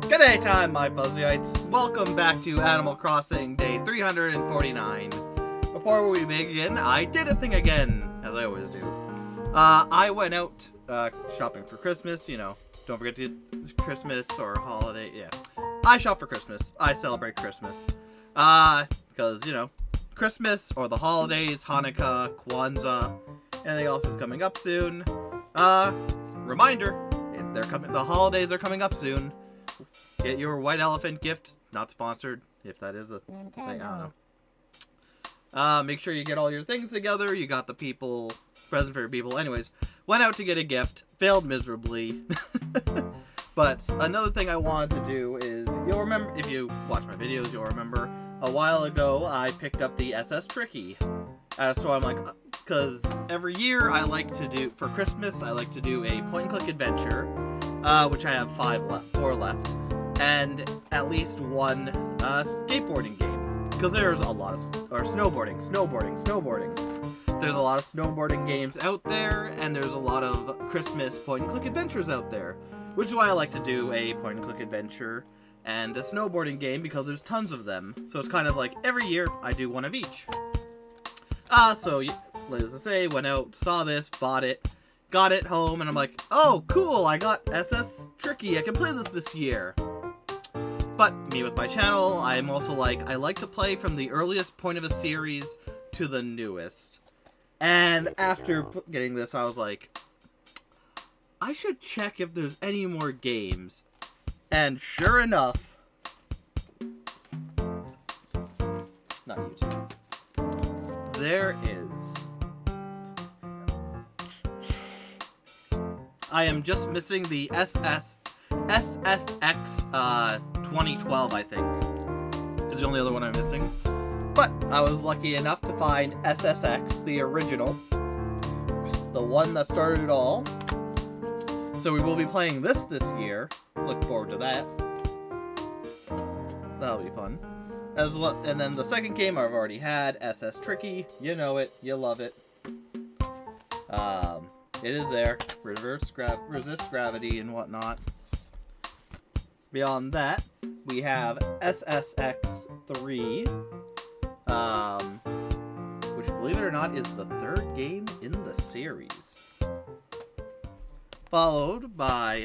G'day time, my Fuzzyites. Welcome back to Animal Crossing Day 349. Before we begin, I did a thing again, as I always do. I went out shopping for Christmas, you know. Don't forget to Christmas or holiday, yeah. I shop for Christmas. I celebrate Christmas. Because, you know, Christmas or the holidays, Hanukkah, Kwanzaa, anything else is coming up soon. Reminder, the holidays are coming up soon. Get your white elephant gift. Not sponsored, if that is a thing. I don't know. Make sure you get all your things together. You got the present for your people. Anyways, went out to get a gift. Failed miserably. But another thing I wanted to do is, you'll remember, if you watch my videos, you'll remember a while ago I picked up the SS Tricky. So I'm like, because every year I like to do, for Christmas, I like to do a point-and-click adventure, which I have 4 left. And at least one skateboarding game, because there's a lot of snowboarding. There's a lot of snowboarding games out there, and there's a lot of Christmas point-and-click adventures out there, which is why I like to do a point-and-click adventure and a snowboarding game, because there's tons of them. So it's kind of like every year I do one of each. So as I say, went out, saw this, bought it, got it home, and I'm like, oh cool, I got SS Tricky, I can play this year. But me with my channel, I'm also like, I like to play from the earliest point of a series to the newest. And after getting this, I was like, I should check if there's any more games. And sure enough, not YouTube, there is. I am just missing the SSX 2012, I think, is the only other one I'm missing. But I was lucky enough to find SSX, the original, the one that started it all. So we will be playing this year. Look forward to that. That'll be fun. And then the second game I've already had, SS Tricky. You know it, you love it. It is there. Resist gravity and whatnot. Beyond that, we have SSX 3, which, believe it or not, is the 3rd game in the series. Followed by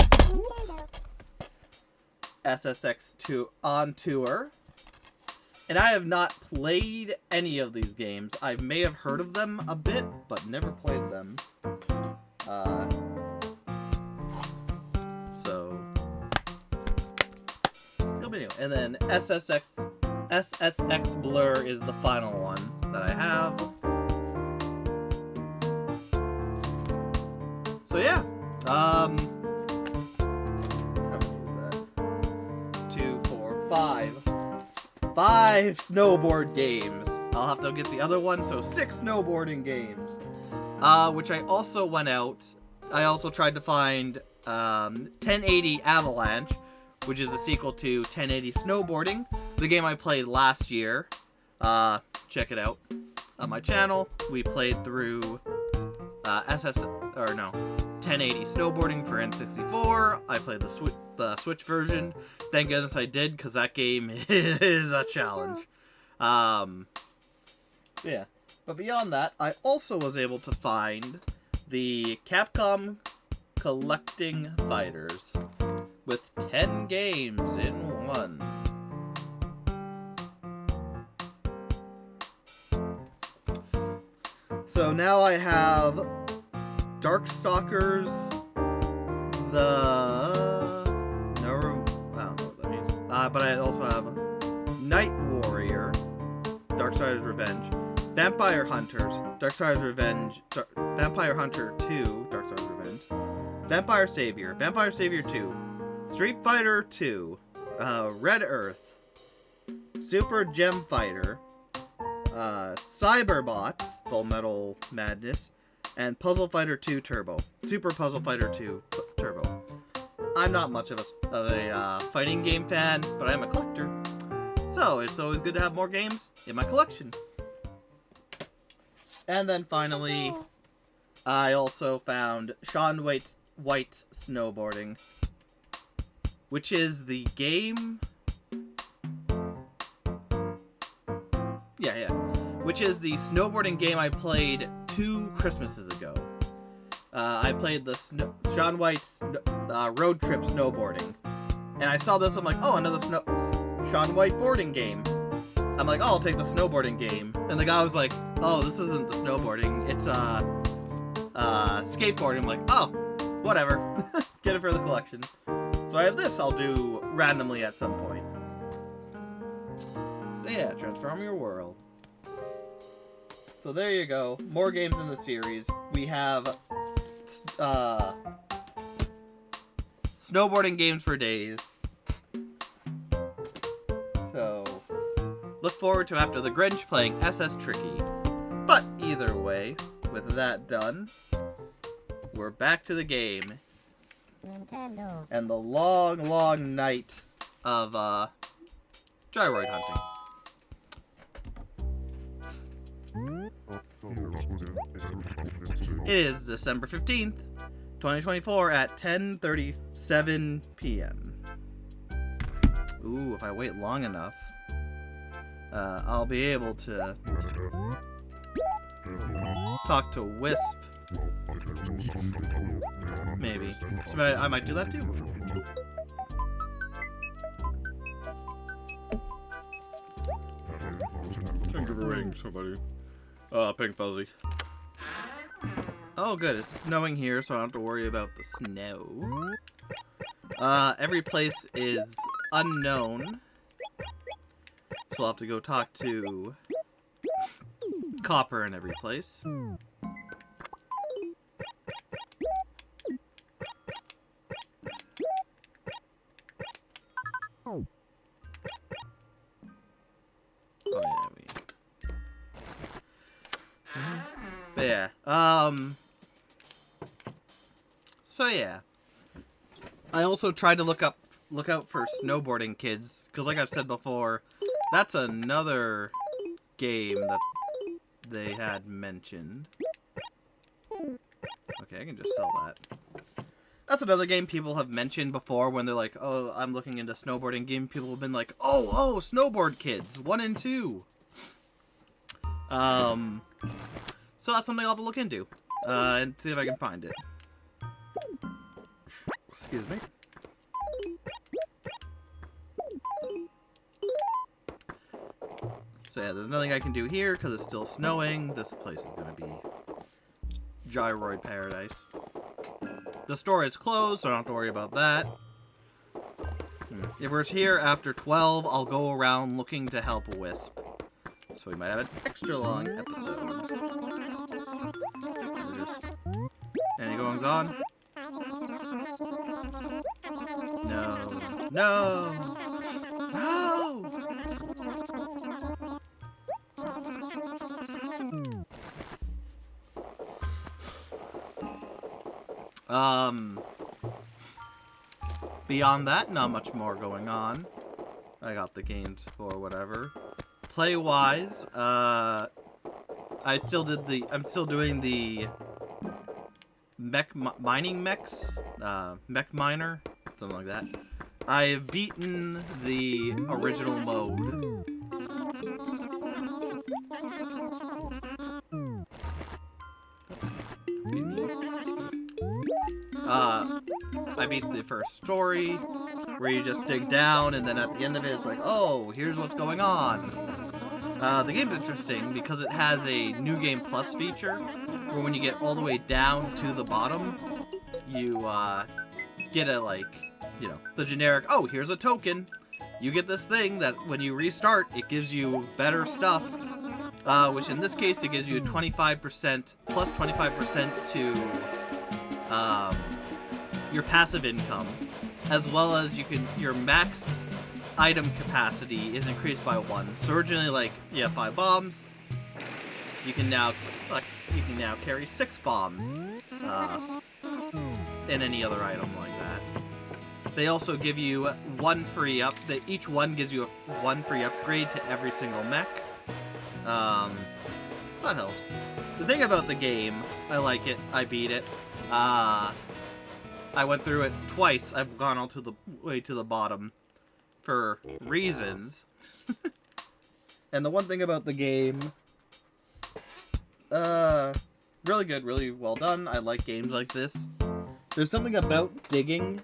SSX 2 on Tour. And I have not played any of these games. I may have heard of them a bit, but never played them. And then SSX Blur is the final one that I have. So yeah, how many is that? 2, 4, 5 snowboard games. I'll have to get the other one, so 6 snowboarding games. Which I also went out. I also tried to find 1080 Avalanche, which is a sequel to 1080 Snowboarding, the game I played last year. Check it out on my channel. We played through 1080 Snowboarding for N64. I played the Switch version. Thank goodness I did, because that game is a challenge. Yeah. But beyond that, I also was able to find the Capcom Collecting Fighters, with 10 games in one. So now I have Darkstalkers, I don't know what that means. But I also have Night Warrior, Darksiders Revenge, Vampire Hunters, Darksiders Revenge, Vampire Hunter 2, Darksiders Revenge, Vampire Savior 2, Street Fighter 2, Red Earth, Super Gem Fighter, Cyberbots, Full Metal Madness, and Puzzle Fighter 2 Turbo. Super Puzzle Fighter 2 Turbo. I'm not much of a fighting game fan, but I'm a collector, so it's always good to have more games in my collection. And then finally, I also found Shaun White's snowboarding. which is the game... Yeah. Which is the snowboarding game I played 2 Christmases ago. I played the Shaun White's Road Trip Snowboarding. And I saw this, I'm like, oh, another Shaun White boarding game. I'm like, oh, I'll take the snowboarding game. And the guy was like, oh, this isn't the snowboarding, it's skateboarding. I'm like, oh, whatever. Get it for the collection. So I have this I'll do randomly at some point. So yeah, Transform Your World. So there you go. More games in the series. We have snowboarding games for days. So look forward to after the Grinch playing SS Tricky. But either way, with that done, we're back to the game. Nintendo. And the long, long night of gyroid hunting. It is December 15th, 2024 at 10:37 p.m. Ooh, if I wait long enough, I'll be able to talk to Wisp. Maybe. So I might do that too. Thank you for waiting, somebody. Pink Fuzzy. Oh, good. It's snowing here, so I don't have to worry about the snow. Every place is unknown. So I'll have to go talk to Copper in every place. Oh, yeah, so yeah. I also tried to look out for snowboarding kids, because like I've said before, that's another game that they had mentioned. Okay, I can just sell that. That's another game people have mentioned before when they're like, oh, I'm looking into snowboarding game. People have been like, oh, Snowboard Kids 1 and 2. So that's something I'll have to look into, and see if I can find it. Excuse me. So yeah, there's nothing I can do here because it's still snowing. This place is going to be gyroid paradise. The store is closed, so I don't have to worry about that. If we're here after 12, I'll go around looking to help Wisp. So we might have an extra long episode. Any goings on? No. No! No! Beyond that, not much more going on. I got the games for whatever. Play-wise, I'm still doing the mining mechs, mech miner, something like that. I've beaten the original mode. I beat the first story, where you just dig down, and then at the end of it, it's like, oh, here's what's going on. The game's interesting because it has a New Game Plus feature, where when you get all the way down to the bottom, you get a, like, you know, the generic, oh, here's a token. You get this thing that when you restart, it gives you better stuff, which in this case, it gives you 25%, plus 25% to your passive income, as well as your max item capacity is increased by 1. So originally, like, you have 5 bombs. You can now carry 6 bombs in any other item like that. They also give you 1 free up. Each one gives you 1 free upgrade to every single mech. That helps. The thing about the game, I like it. I beat it. I went through it twice. I've gone all to the way to the bottom for reasons. And the one thing about the game, really good, really well done. I like games like this. There's something about digging,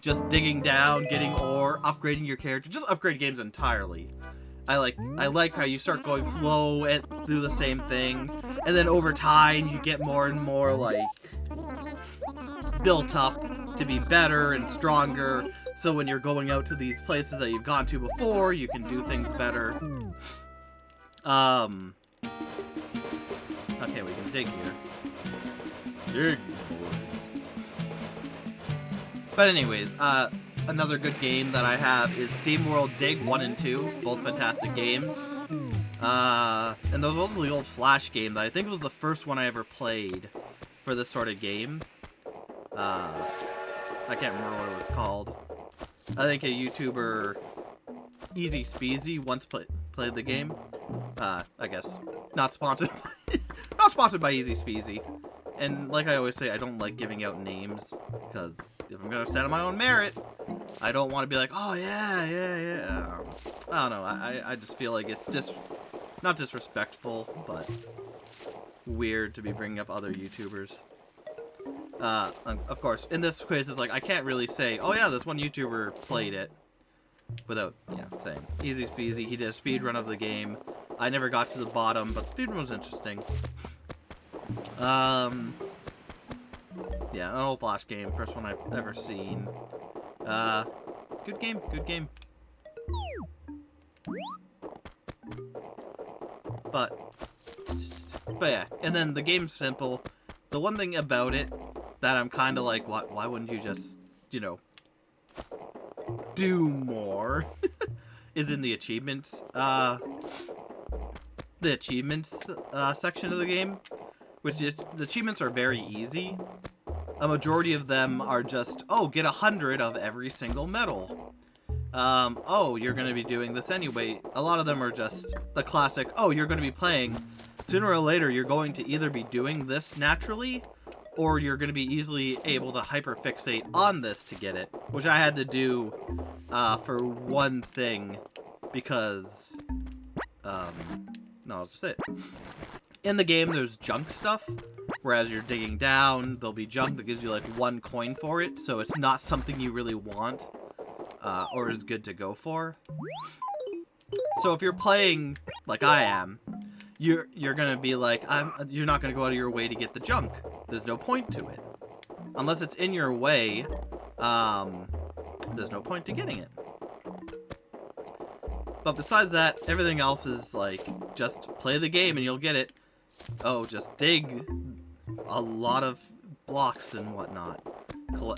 just digging down, getting ore, upgrading your character, just upgrade games entirely. I like how you start going slow and do the same thing, and then over time you get more and more like built up to be better and stronger. So when you're going out to these places that you've gone to before, you can do things better. Okay, we can dig here. Dig. But anyways, another good game that I have is SteamWorld Dig 1 and 2, both fantastic games. And those were also the old Flash game that I think was the first one I ever played for this sort of game. I can't remember what it was called. I think a YouTuber, Easy Speezy, once played the game. I guess not sponsored by Easy Speezy. And like I always say, I don't like giving out names, because if I'm gonna stand on my own merit, I don't want to be like, oh yeah. I don't know. I just feel like it's not disrespectful, but weird to be bringing up other YouTubers. Of course, in this case, it's like I can't really say, oh yeah, this one YouTuber played it, without, saying. Easy Speezy, he did a speed run of the game. I never got to the bottom, but the speed run was interesting. Yeah, an old Flash game, first one I've ever seen. Good game. But yeah, and then the game's simple. The one thing about it that I'm kind of like, why wouldn't you just, do more, is in the achievements. The achievements section of the game, which is, the achievements are very easy. A majority of them are just, get 100 of every single medal. You're going to be doing this anyway. A lot of them are just the classic, you're going to be playing. Sooner or later, you're going to either be doing this naturally, or you're going to be easily able to hyperfixate on this to get it. Which I had to do for one thing, because, I'll just say it. In the game, there's junk stuff, whereas you're digging down, there'll be junk that gives you like 1 coin for it, so it's not something you really want, or is good to go for. So if you're playing like I am, you're gonna be like, you're not gonna go out of your way to get the junk. There's no point to it. Unless it's in your way, there's no point to getting it. But besides that, everything else is like, just play the game and you'll get it. Just dig a lot of blocks and whatnot.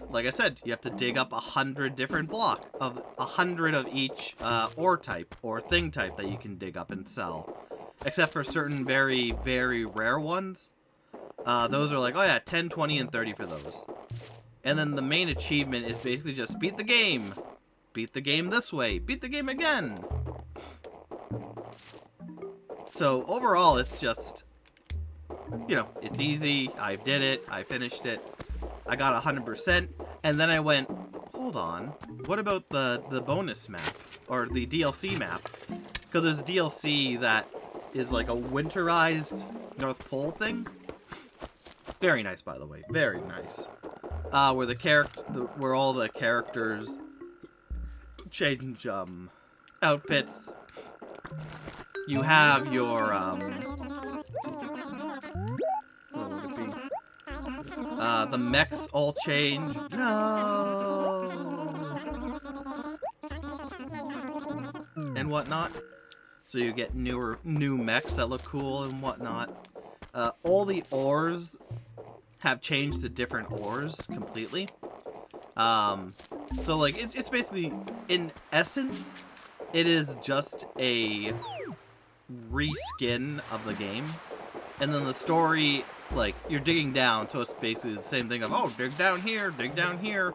Like I said, you have to dig up 100 different blocks of 100 of each ore type or thing type that you can dig up and sell. Except for certain very, very rare ones. Those are like, 10, 20, and 30 for those. And then the main achievement is basically just beat the game. Beat the game this way. Beat the game again. So overall, it's just, it's easy. I did it. I finished it. I got 100%. And then I went, hold on. What about the bonus map? Or the DLC map? Because there's a DLC that is like a winterized North Pole thing. Very nice, by the way. Very nice. Where all the characters change outfits. You have your what would it be? The mechs all change. No. And whatnot. So you get new mechs that look cool and whatnot. All the ores have changed to different ores completely. So like it's basically, in essence, it is just a reskin of the game. And then the story, like, you're digging down, so it's basically the same thing of, dig down here, dig down here.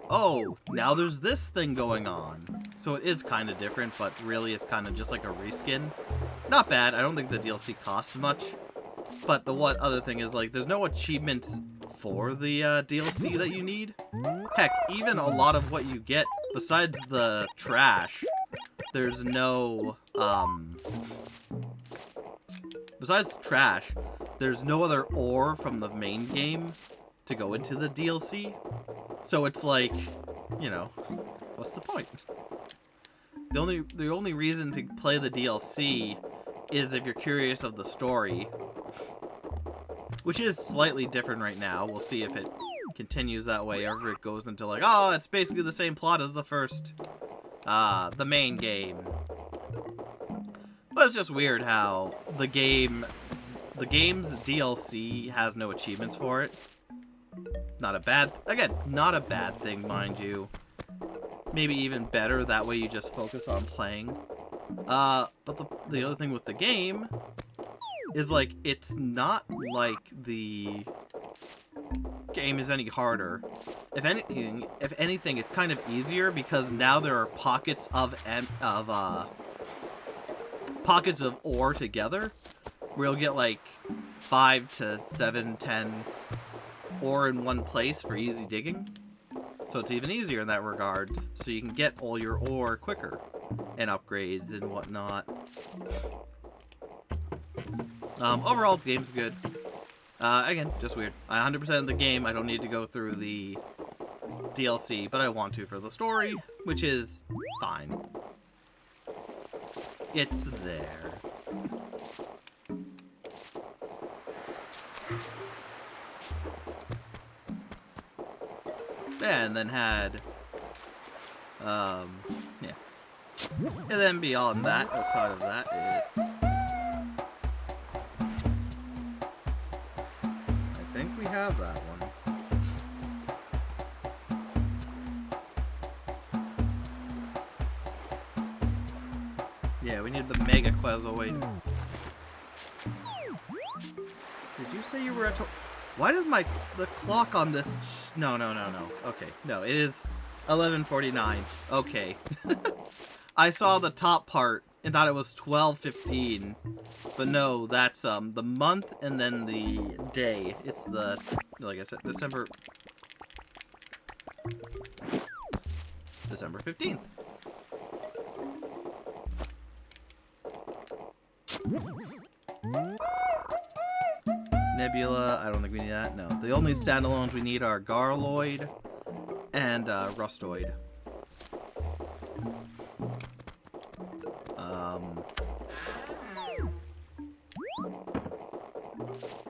Now there's this thing going on. So it is kind of different, but really it's kind of just like a reskin. Not bad. I don't think the DLC costs much. But the other thing is, like, there's no achievements for the DLC that you need. Heck, even a lot of what you get, besides the trash, there's no, besides trash, there's no other ore from the main game to go into the DLC. So it's like, you know, what's the point? The only reason to play the DLC is if you're curious of the story, which is slightly different right now. We'll see if it continues that way, or if it goes into like, oh, it's basically the same plot as the first, the main game. But it's just weird how the game's DLC has no achievements for it. Not a bad thing, mind you. Maybe even better, that way you just focus on playing. But the other thing with the game is, like, it's not like the game is any harder. If anything, it's kind of easier because now there are pockets of ore together, where you'll get like 5 to 7, 10 ore in one place for easy digging. So it's even easier in that regard. So you can get all your ore quicker and upgrades and whatnot. Overall, the game's good. Again, just weird. 100% of the game, I don't need to go through the DLC, but I want to for the story, which is fine. It's there. And then had, yeah. And then beyond that, outside of that, it's... I think we have that one. Yeah, we need the Mega Quazoid. Did you say you were at... Why does the clock on this... No. Okay, no, it is 11:49. Okay. I saw the top part and thought it was 12:15. But no, that's the month and then the day. It's the, like I said, December 15th. Nebula, I don't think we need that. No, the only standalones we need are Garloid and Rustoid.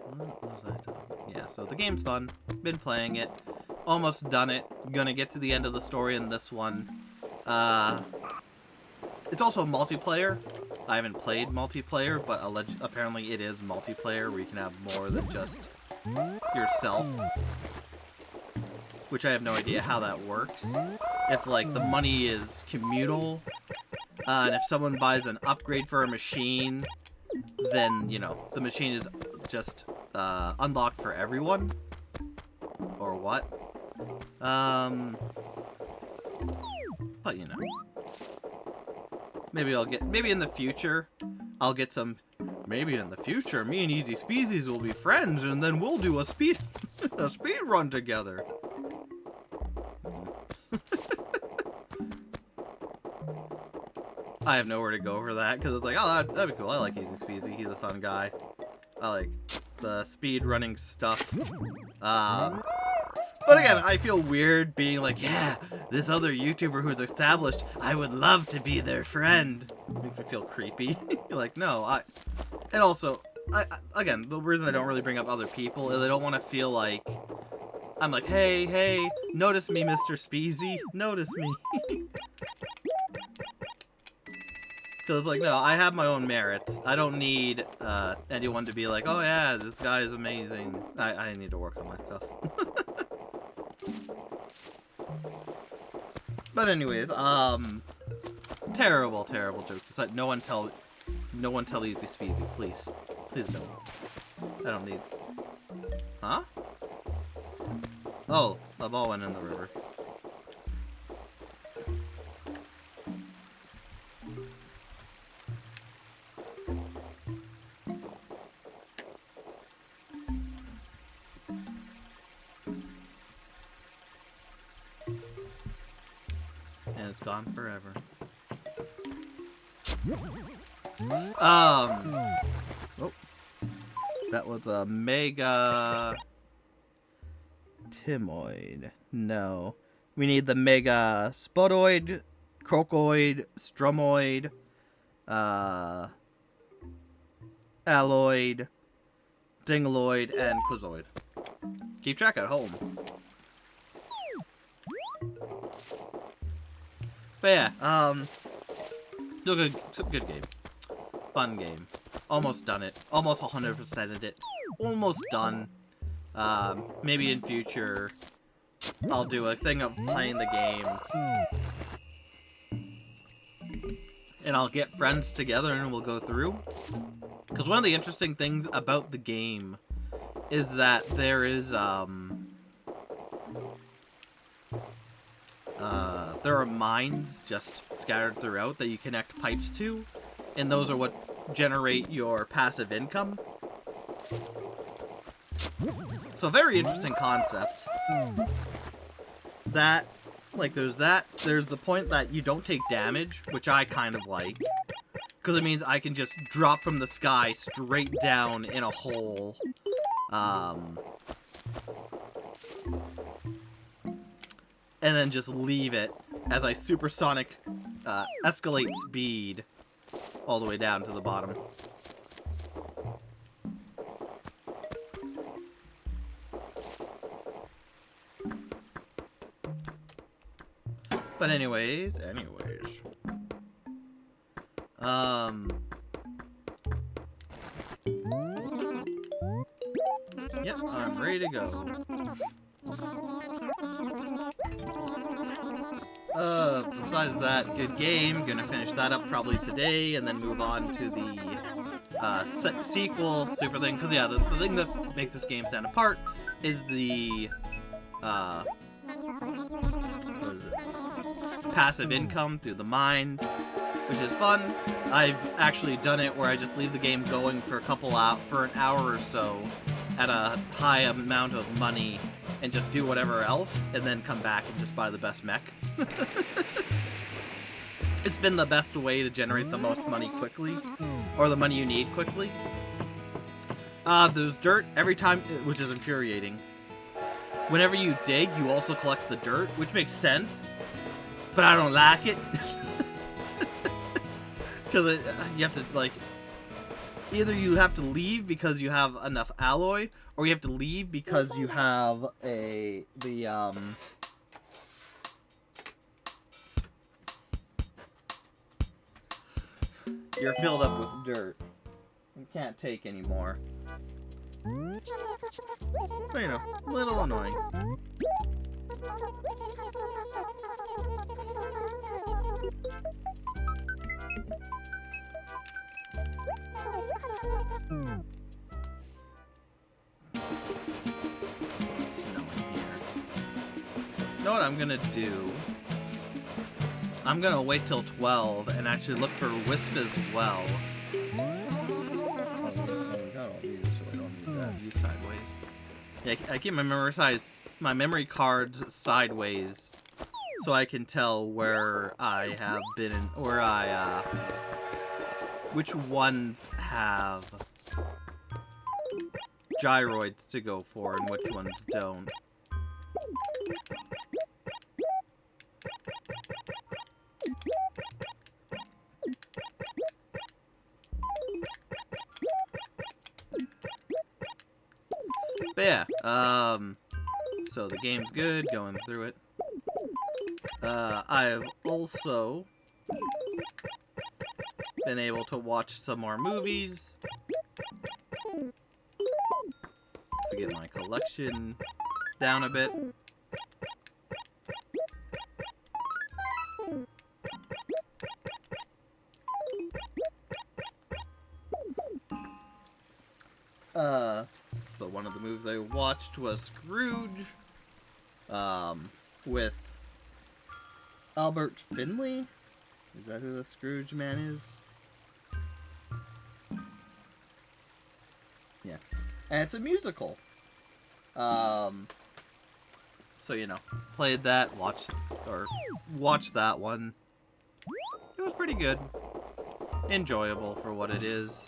What was I talking? Yeah, so the game's fun. Been playing it. Almost done it. Gonna get to the end of the story in this one. It's also multiplayer. I haven't played multiplayer, but apparently it is multiplayer where you can have more than just yourself. Which I have no idea how that works. If, like, the money is communal, and if someone buys an upgrade for a machine, then, you know, the machine is just unlocked for everyone. Or what? But, you know. Maybe in the future, I'll get some, maybe in the future, me and Easy Speezies will be friends, and then we'll do a speed run together. I have nowhere to go for that, because it's like, oh, that'd be cool. I like Easy Speezy. He's a fun guy. I like the speed running stuff. But again, I feel weird being like, yeah, this other YouTuber who's established, I would love to be their friend. Makes me feel creepy. You're like, no, and also, again, the reason I don't really bring up other people is I don't want to feel like I'm like, hey, notice me, Mr. Speezy, notice me. Because it's like, no, I have my own merits. I don't need anyone to be like, oh yeah, this guy is amazing. I need to work on my stuff. But anyways, terrible jokes. It's like, no one tell Easy Speezy, please. Please don't. I don't need... Huh? Oh, the ball went in the river. it's gone forever. Oh, that was a Mega Timoid. No, we need the Mega Spodoid, Crocoid, Strumoid, Alloid, Dingaloid, and Quizoid. Keep track at home. But yeah, still good game. Fun game. Almost done it. Almost 100%ed it. Almost done. Maybe in future, I'll do a thing of playing the game. And I'll get friends together and we'll go through. Because one of the interesting things about the game is that there is, there are mines just scattered throughout that you connect pipes to, and those are what generate your passive income. So very interesting concept. That, like, there's the point that you don't take damage, which I kind of like, because it means I can just drop from the sky straight down in a hole. And then just leave it as I supersonic escalate speed all the way down to the bottom. But anyways. Yep, I'm ready to go. Besides that, good game. Gonna finish that up probably today, and then move on to the sequel super thing. Because yeah, the thing that makes this game stand apart is the what is it? Passive income through the mines, which is fun. I've actually done it where I just leave the game going for an hour or so at a high amount of money and just do whatever else, and then come back and just buy the best mech. It's been the best way to generate the most money quickly, or the money you need quickly. There's dirt every time, which is infuriating. Whenever you dig, you also collect the dirt, which makes sense, but I don't like it. Because you have to, like, either you have to leave because you have enough alloy, or you have to leave because you have you're filled up with dirt. You can't take anymore. So, you know, a little annoying. It's snowing here. You know what I'm gonna do? I'm gonna wait till 12 and actually look for Wisp as well. Oh, we got all these, so I don't need that. Use sideways. Yeah, I keep my memory cards sideways, so I can tell where I have been, which ones have gyroids to go for and which ones don't. But yeah, so the game's good, going through it. I've also been able to watch some more movies to get my collection down a bit. So one of the movies I watched was Scrooge, with Albert Finley. Is that who the Scrooge man is? Yeah. And it's a musical. So, you know, played that, watched that one. It was pretty good. Enjoyable for what it is.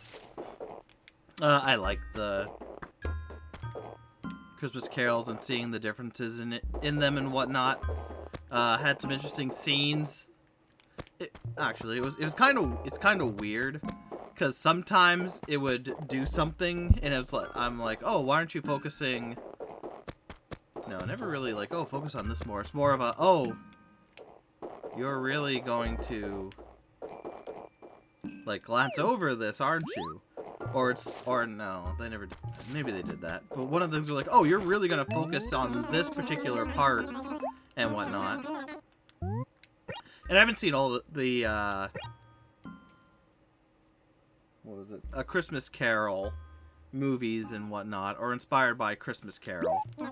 I like the Christmas carols and seeing the differences in them and whatnot. Had some interesting scenes. Actually, it's kind of weird because sometimes it would do something and it's like I'm like, oh, why aren't you focusing? No, never really like, oh, focus on this more. It's more of a, oh, you're really going to like glance over this, aren't you? Or no, they never did. Maybe they did that. But one of the things were like, oh, you're really gonna focus on this particular part and whatnot. And I haven't seen all the what was it? A Christmas Carol movies and whatnot, or inspired by Christmas Carol, or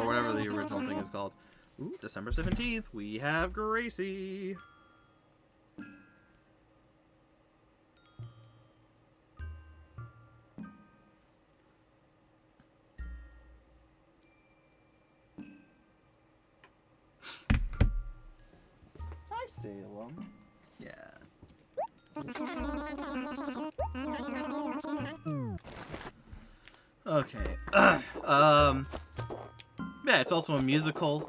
whatever the original thing is called. Ooh, December 17th, we have Gracie. Hi, Salem. Yeah. Okay. Yeah, it's also a musical,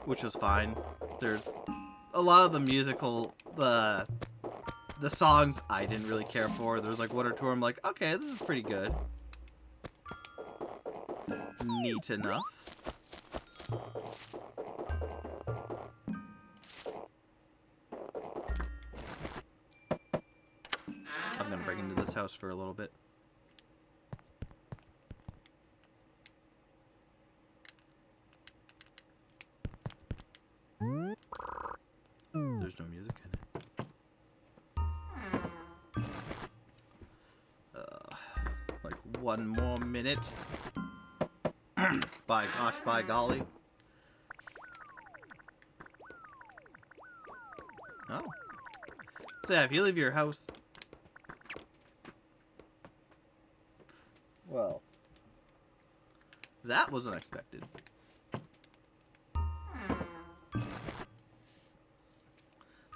which was fine. There's a lot of the musical, the songs I didn't really care for. There's like one or two I'm like, okay, this is pretty good. Neat enough. I'm gonna break into this house for a little bit. There's no music in it. Like one more minute. By gosh, by golly. Oh. So yeah, if you leave your house... Well. That was unexpected.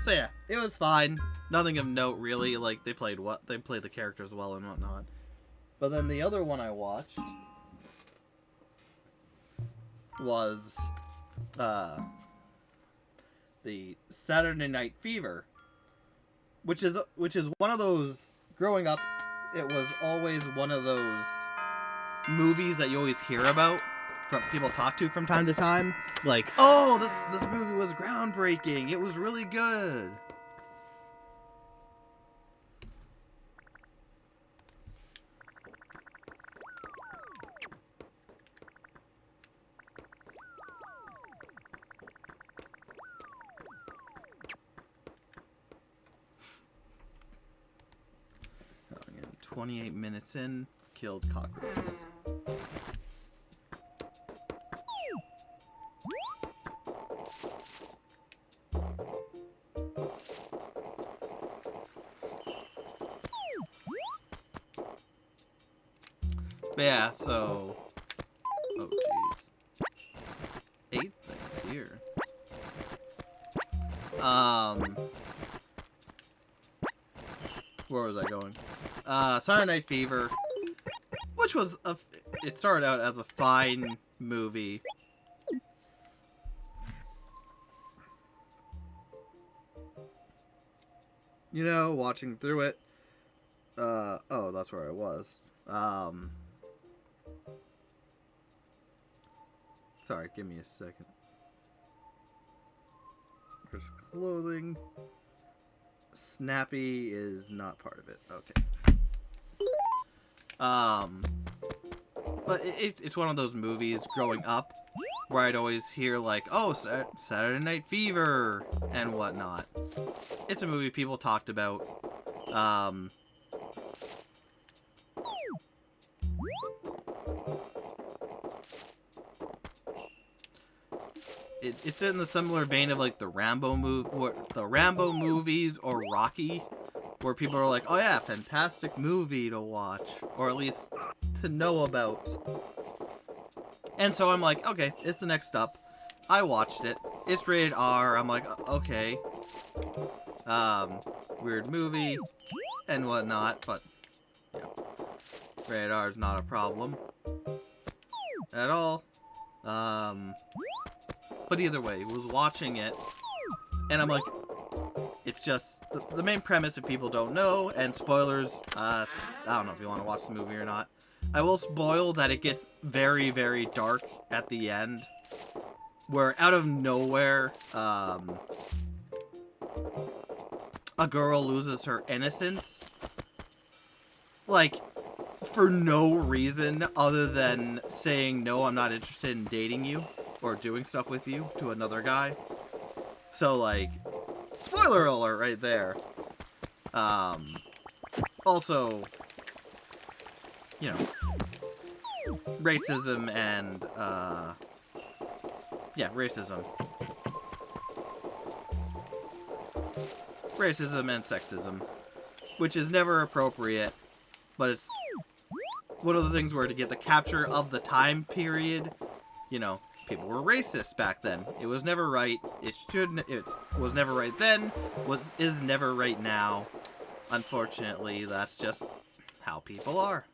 So yeah, it was fine. Nothing of note really. Like they played the characters well and whatnot. But then the other one I watched was the Saturday Night Fever, which is one of those. Growing up, it was always one of those movies that you always hear about from people talk to from time to time. Like, oh, this movie was groundbreaking. It was really good. Again, 28 minutes in, killed cockroaches. But yeah, so... Oh, jeez. 8 things here. Where was I going? Saturday Night Fever, which was it started out as a fine movie. You know, watching through it. Oh, that's where I was. Sorry, give me a second. There's clothing. Snappy is not part of it. Okay. But it's one of those movies growing up where I'd always hear like, oh, Saturday Night Fever and whatnot. It's a movie people talked about. It's in the similar vein of like the Rambo movies or Rocky, where people are like, oh yeah, fantastic movie to watch, or at least to know about. And so I'm like, okay, it's the next up. I watched it. It's rated R. I'm like, okay. Weird movie and whatnot, but yeah, rated R is not a problem at all. But either way, was watching it, and I'm like, it's just the main premise if people don't know, and spoilers. I don't know if you want to watch the movie or not. I will spoil that it gets very, very dark at the end, where out of nowhere, a girl loses her innocence, like, for no reason other than saying, no, I'm not interested in dating you or doing stuff with you, to another guy. So, like, spoiler alert right there. Also, you know, racism and, yeah, racism. Racism and sexism, which is never appropriate, but it's one of the things where to get the capture of the time period, you know, people were racist back then. It was never right. It was never right then. Is never right now. Unfortunately, that's just how people are.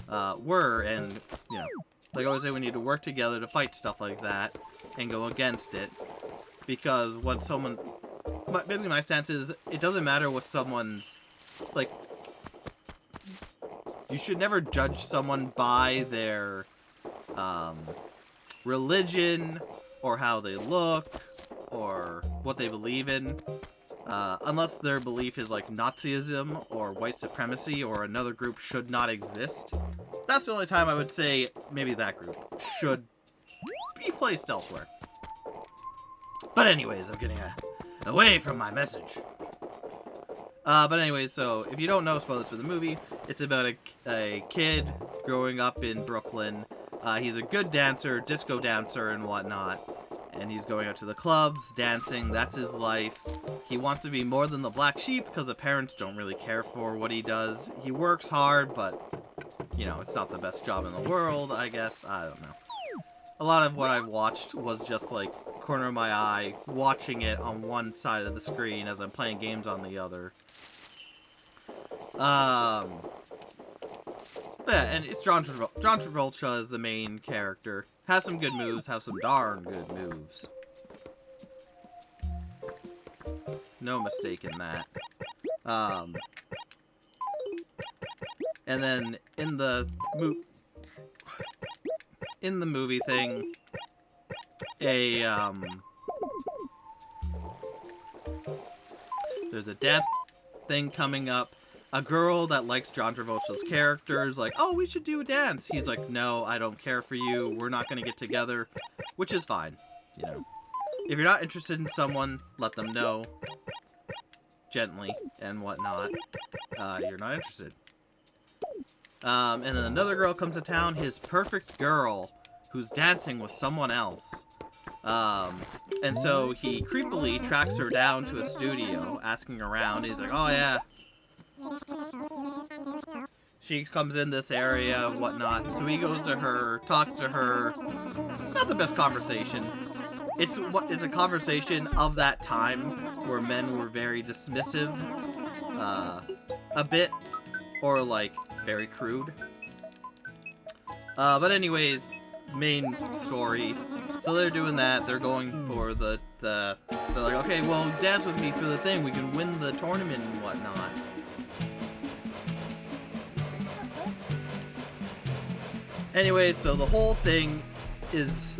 And, you know, like I always say, we need to work together to fight stuff like that and go against it. Because when someone... But basically my stance is, it doesn't matter what someone's... Like, you should never judge someone by their religion or how they look or what they believe in, unless their belief is like Nazism or white supremacy or another group should not exist. That's the only time I would say maybe that group should be placed elsewhere. But anyways, I'm getting away from my message. But anyways, so if you don't know, spoilers for the movie, it's about a kid growing up in Brooklyn. He's a good dancer, disco dancer and whatnot, and he's going out to the clubs, dancing, that's his life. He wants to be more than the black sheep because the parents don't really care for what he does. He works hard, but, you know, it's not the best job in the world, I guess. I don't know. A lot of what I've watched was just like corner of my eye, watching it on one side of the screen as I'm playing games on the other. Yeah, and it's John Travolta. John Travolta is the main character. Has some good moves, have some darn good moves. No mistake in that. And then in the movie thing, there's a dance thing coming up. A girl that likes John Travolta's character is like, oh, we should do a dance. He's like, no, I don't care for you. We're not going to get together, which is fine. You know, if you're not interested in someone, let them know gently and whatnot. You're not interested. And then another girl comes to town, his perfect girl, who's dancing with someone else. And so he creepily tracks her down to a studio, asking around. He's like, oh yeah. She comes in this area and whatnot, so he goes to her, talks to her. Not the best conversation. It's a conversation of that time where men were very dismissive, a bit, or like very crude. But anyways, main story. So they're doing that. They're going for they're like, okay, well, dance with me for the thing. We can win the tournament and whatnot. Anyway, so the whole thing is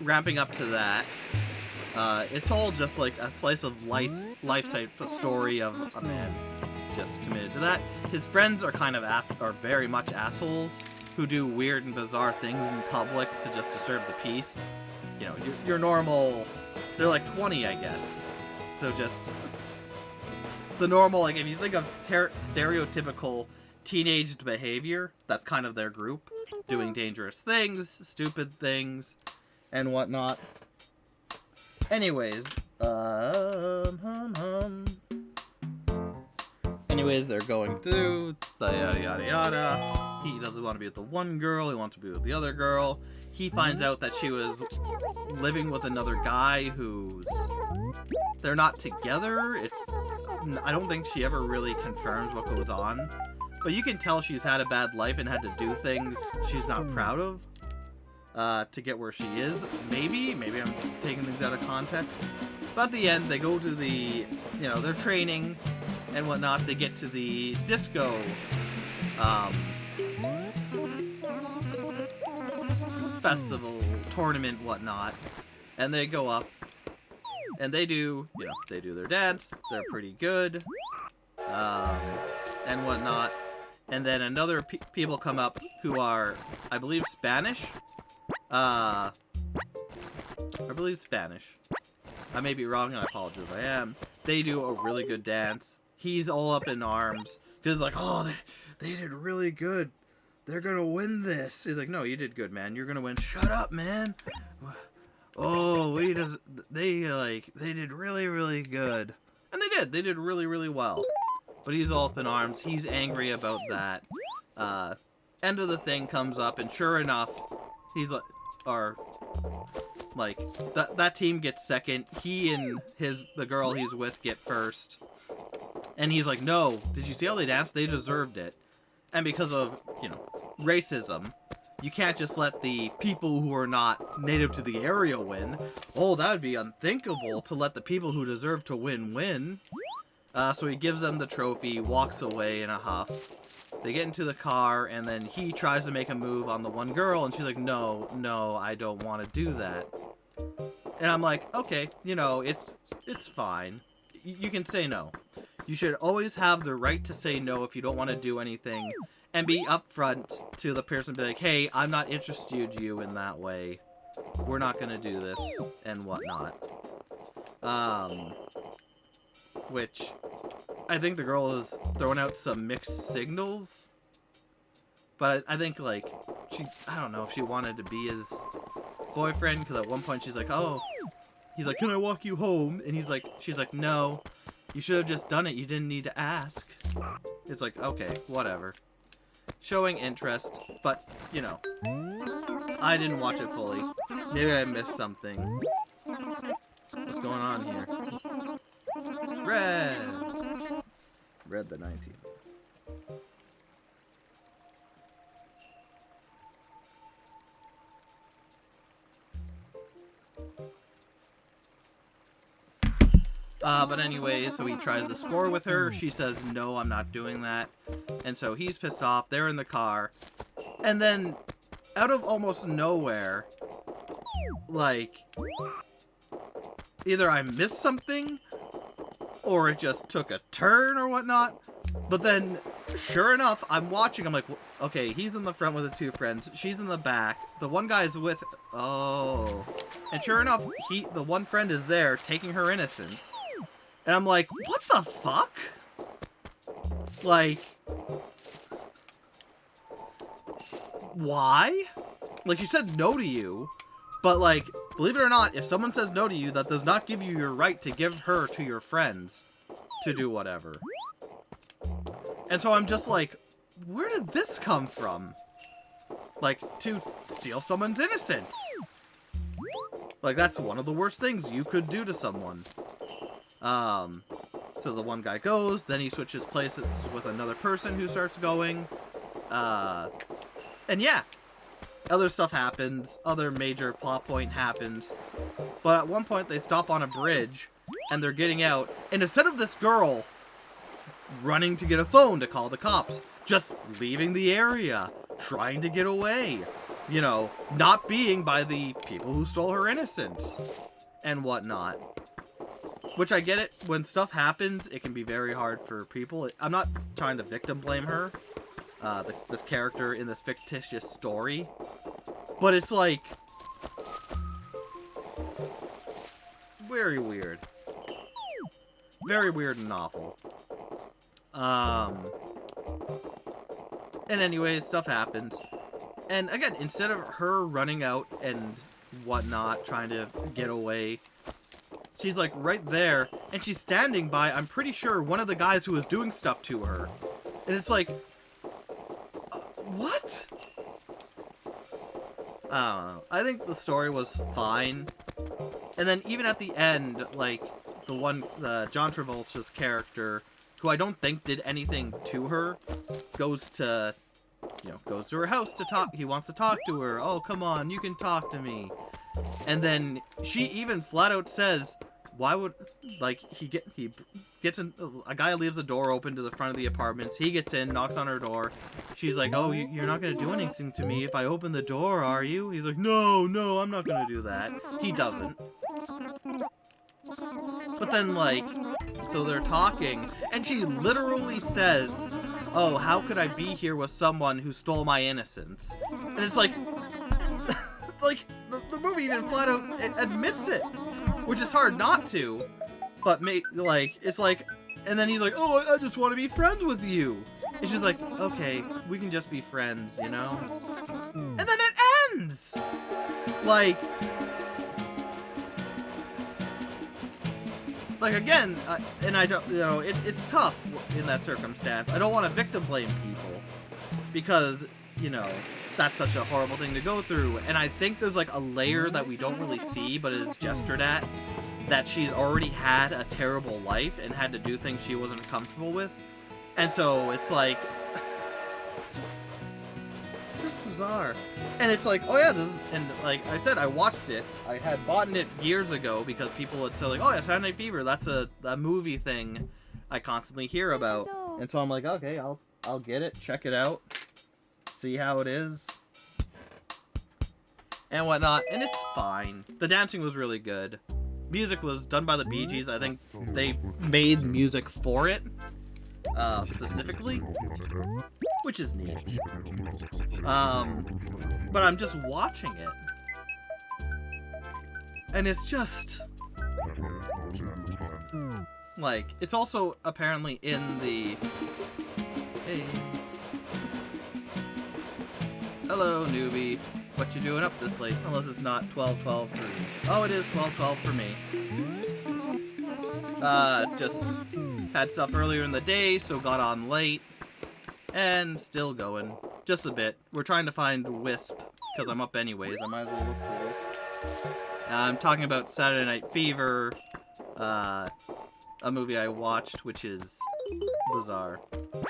ramping up to that. It's all just like a slice of life type of story of a man just committed to that. His friends are kind of are very much assholes who do weird and bizarre things in public to just disturb the peace. You know, your normal. They're like 20, I guess. So just the normal, like if you think of stereotypical teenage behavior, that's kind of their group. Doing dangerous things, stupid things, and whatnot. Anyways, Anyways, they're going through the yada yada yada. he doesn't want to be with the one girl, he wants to be with the other girl. He finds out that she was living with another guy who's... They're not together. I don't think she ever really confirms what goes on. But you can tell she's had a bad life and had to do things she's not proud of to get where she is. Maybe I'm taking things out of context. But at the end, they go to the, they're training and whatnot. They get to the disco festival, tournament, whatnot. And they go up and they do their dance. They're pretty good and whatnot. And then another people come up who are, I believe, Spanish. I believe Spanish. I may be wrong, and I apologize if I am. They do a really good dance. He's all up in arms. Because, like, oh, they did really good. They're gonna win this. He's like, no, you did good, man. You're gonna win. Shut up, man. Oh, they did really, really good. And they did. They did really, really well. But he's all up in arms. He's angry about that. End of the thing comes up, and sure enough, he's like, that team gets second. He and the girl he's with get first. And he's like, no, did you see how they danced? They deserved it. And because of, racism, you can't just let the people who are not native to the area win. Oh, that would be unthinkable to let the people who deserve to win. So he gives them the trophy, walks away in a huff. They get into the car, and then he tries to make a move on the one girl, and she's like, no, I don't want to do that. And I'm like, okay, it's fine. You can say no. You should always have the right to say no if you don't want to do anything, and be upfront to the person, be like, hey, I'm not interested in you in that way. We're not going to do this, and whatnot. Which, I think the girl is throwing out some mixed signals. But I think, like, I don't know if she wanted to be his boyfriend, because at one point she's like, oh, he's like, can I walk you home? And she's like, no, you should have just done it. You didn't need to ask. It's like, okay, whatever. Showing interest, but, I didn't watch it fully. Maybe I missed something. What's going on here? Red the 19th. But anyway, so he tries to score with her. She says, no, I'm not doing that. And so he's pissed off. They're in the car. And then, out of almost nowhere, like, either I missed something, or it just took a turn or whatnot. But then, sure enough, I'm watching. I'm like, okay, he's in the front with the two friends. She's in the back. The one guy's with... Oh. And sure enough, the one friend is there taking her innocence. And I'm like, what the fuck? Like... Why? Like, she said no to you. But, like, believe it or not, if someone says no to you, that does not give you your right to give her to your friends to do whatever. And so I'm just like, where did this come from? Like, to steal someone's innocence. Like, that's one of the worst things you could do to someone. So the one guy goes, then he switches places with another person who starts going. And yeah. Other stuff happens, other major plot point happens, but at one point they stop on a bridge, and they're getting out, and instead of this girl running to get a phone to call the cops, just leaving the area, trying to get away, not being by the people who stole her innocence, and whatnot. Which I get it, when stuff happens, it can be very hard for people. I'm not trying to victim blame her. This character in this fictitious story, but it's like very weird and awful. And anyways, stuff happens, and again, instead of her running out and whatnot, trying to get away, she's like right there, and she's standing by, I'm pretty sure, one of the guys who was doing stuff to her, and it's like, what? I don't know. I think the story was fine. And then even at the end, like, John Travolta's character, who I don't think did anything to her, goes to her house to talk. He wants to talk to her. Oh, come on, you can talk to me. And then she even flat out says, why would, like, he gets in, a guy leaves the door open to the front of the apartments. He gets in, knocks on her door. She's like, oh, you're not going to do anything to me if I open the door, are you? He's like, no, I'm not going to do that. He doesn't. But then, like, so they're talking, and she literally says, oh, how could I be here with someone who stole my innocence? And it's like, it's like, the movie even flat out admits it, which is hard not to, but it's like, and then he's like, oh, I just want to be friends with you. And she's like, okay, we can just be friends, you know? And then it ends! Like again, and I don't, it's tough in that circumstance. I don't want to victim blame people because, that's such a horrible thing to go through. And I think there's like a layer that we don't really see, but is gestured at, that she's already had a terrible life and had to do things she wasn't comfortable with. And so it's like, just bizarre. And it's like, oh yeah, and like I said, I watched it. I had bought it years ago because people would say like, oh yeah, Saturday Night Fever, that's a movie thing I constantly hear about. And so I'm like, okay, I'll get it, check it out, see how it is, and whatnot. And it's fine. The dancing was really good. Music was done by the Bee Gees. I think they made music for it, specifically, which is neat. But I'm just watching it, and it's just like, it's also apparently in the, hey, hello newbie, what you doing up this late? Unless it's not 12:12 for you. Oh, it is 12:12 for me. Just had stuff earlier in the day, so got on late. And still going. Just a bit. We're trying to find Wisp, because I'm up anyways. I might as well look for Wisp. I'm talking about Saturday Night Fever, a movie I watched, which is bizarre.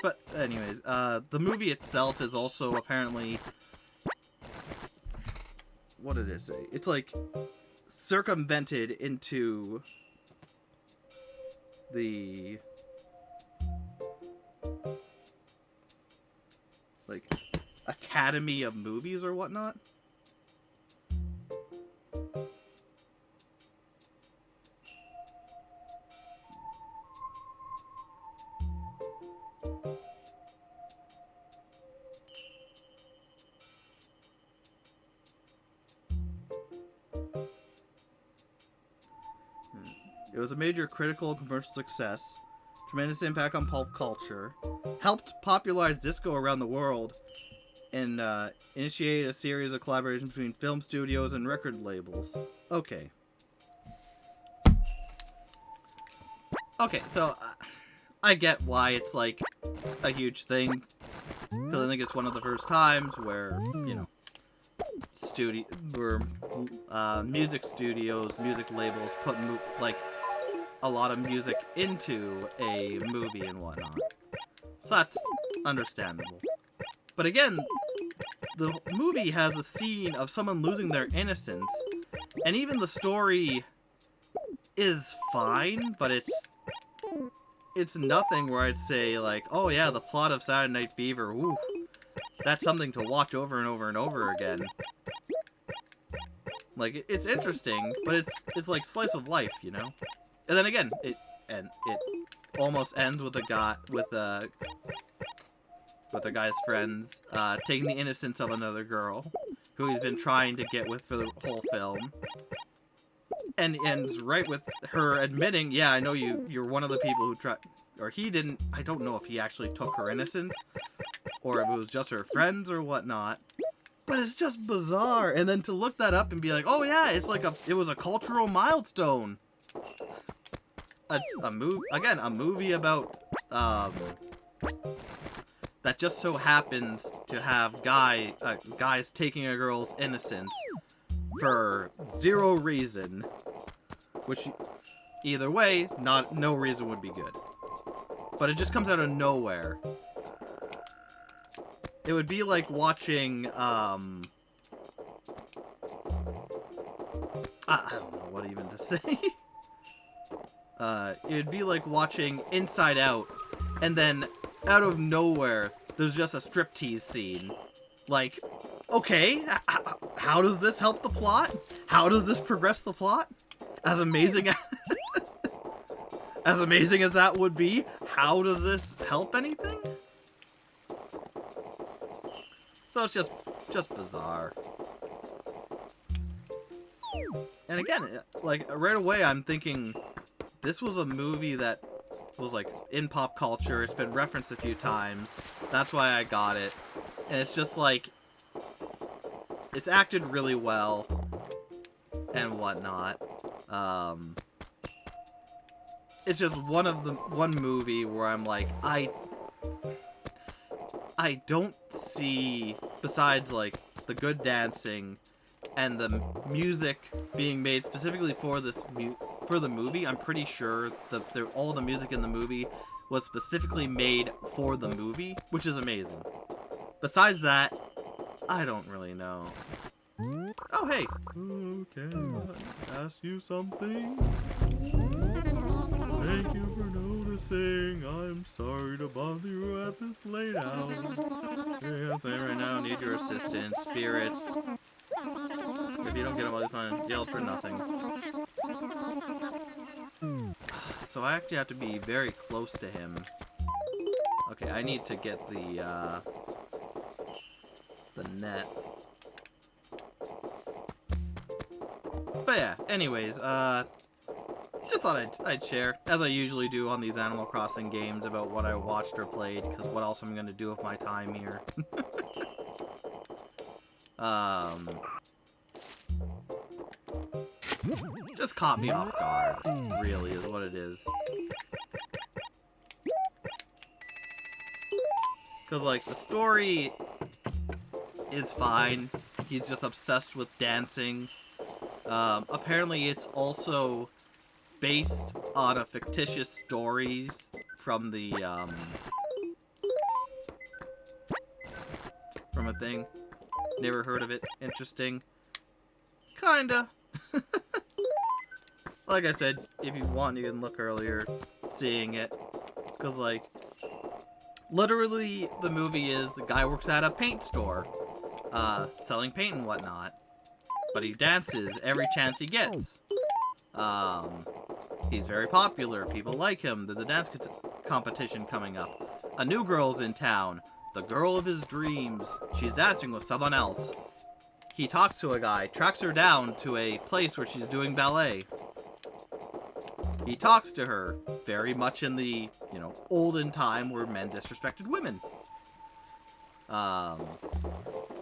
But anyways, the movie itself is also apparently, what did it say? It's like circumvented into the, like, Academy of Movies or whatnot. It was a major critical and commercial success, tremendous impact on pulp culture, helped popularize disco around the world, and initiated a series of collaborations between film studios and record labels. Okay. Okay, so I get why it's like a huge thing, because I think it's one of the first times where, music studios, music labels put a lot of music into a movie and whatnot. So that's understandable. But again, the movie has a scene of someone losing their innocence, and even the story is fine, but it's nothing where I'd say like, oh yeah, the plot of Saturday Night Fever, ooh, that's something to watch over and over and over again. Like, it's interesting, but it's like slice of life, you know? And then again, it almost ends with a guy's friends taking the innocence of another girl who he's been trying to get with for the whole film, and ends right with her admitting, yeah, I know you're one of the people who tried, or he didn't. I don't know if he actually took her innocence or if it was just her friends or whatnot. But it's just bizarre. And then to look that up and be like, oh yeah, it was a cultural milestone. A movie about that that just so happens to have guys taking a girl's innocence for zero reason, which either way, no reason would be good. But it just comes out of nowhere. It would be like watching, I don't know what even to say. It'd be like watching Inside Out, and then out of nowhere, there's just a striptease scene. Like, okay, how does this help the plot? How does this progress the plot? As amazing as... as amazing as that would be, how does this help anything? So it's just bizarre. And again, like, right away I'm thinking, this was a movie that was, like, in pop culture. It's been referenced a few times. That's why I got it. And it's just, like, it's acted really well and whatnot. It's just one movie where I'm like, I don't see, besides, like, the good dancing and the music being made specifically for for the movie. I'm pretty sure all the music in the movie was specifically made for the movie, which is amazing. Besides that, I don't really know. Oh, hey. Oh, can I ask you something? Thank you for noticing. I'm sorry to bother you at this late hour. Yeah, right now, I need your assistance. Spirits. If you don't get him, I'll be fine. Yell for nothing. So I actually have to be very close to him. Okay, I need to get the net. But yeah, anyways, just thought I'd share, as I usually do on these Animal Crossing games, about what I watched or played, because what else am I going to do with my time here? Just caught me off guard, really, is what it is. Because, like, the story is fine. He's just obsessed with dancing. Apparently it's also based on a fictitious stories from the, from a thing. Never heard of it. Interesting. Kinda. Like I said, if you want, you can look earlier, seeing it. Because, like, literally, the movie is the guy works at a paint store, selling paint and whatnot. But he dances every chance he gets. He's very popular. People like him. There's a dance competition coming up. A new girl's in town. The girl of his dreams. She's dancing with someone else. He talks to a guy, tracks her down to a place where she's doing ballet. He talks to her, very much in the, you know, olden time where men disrespected women.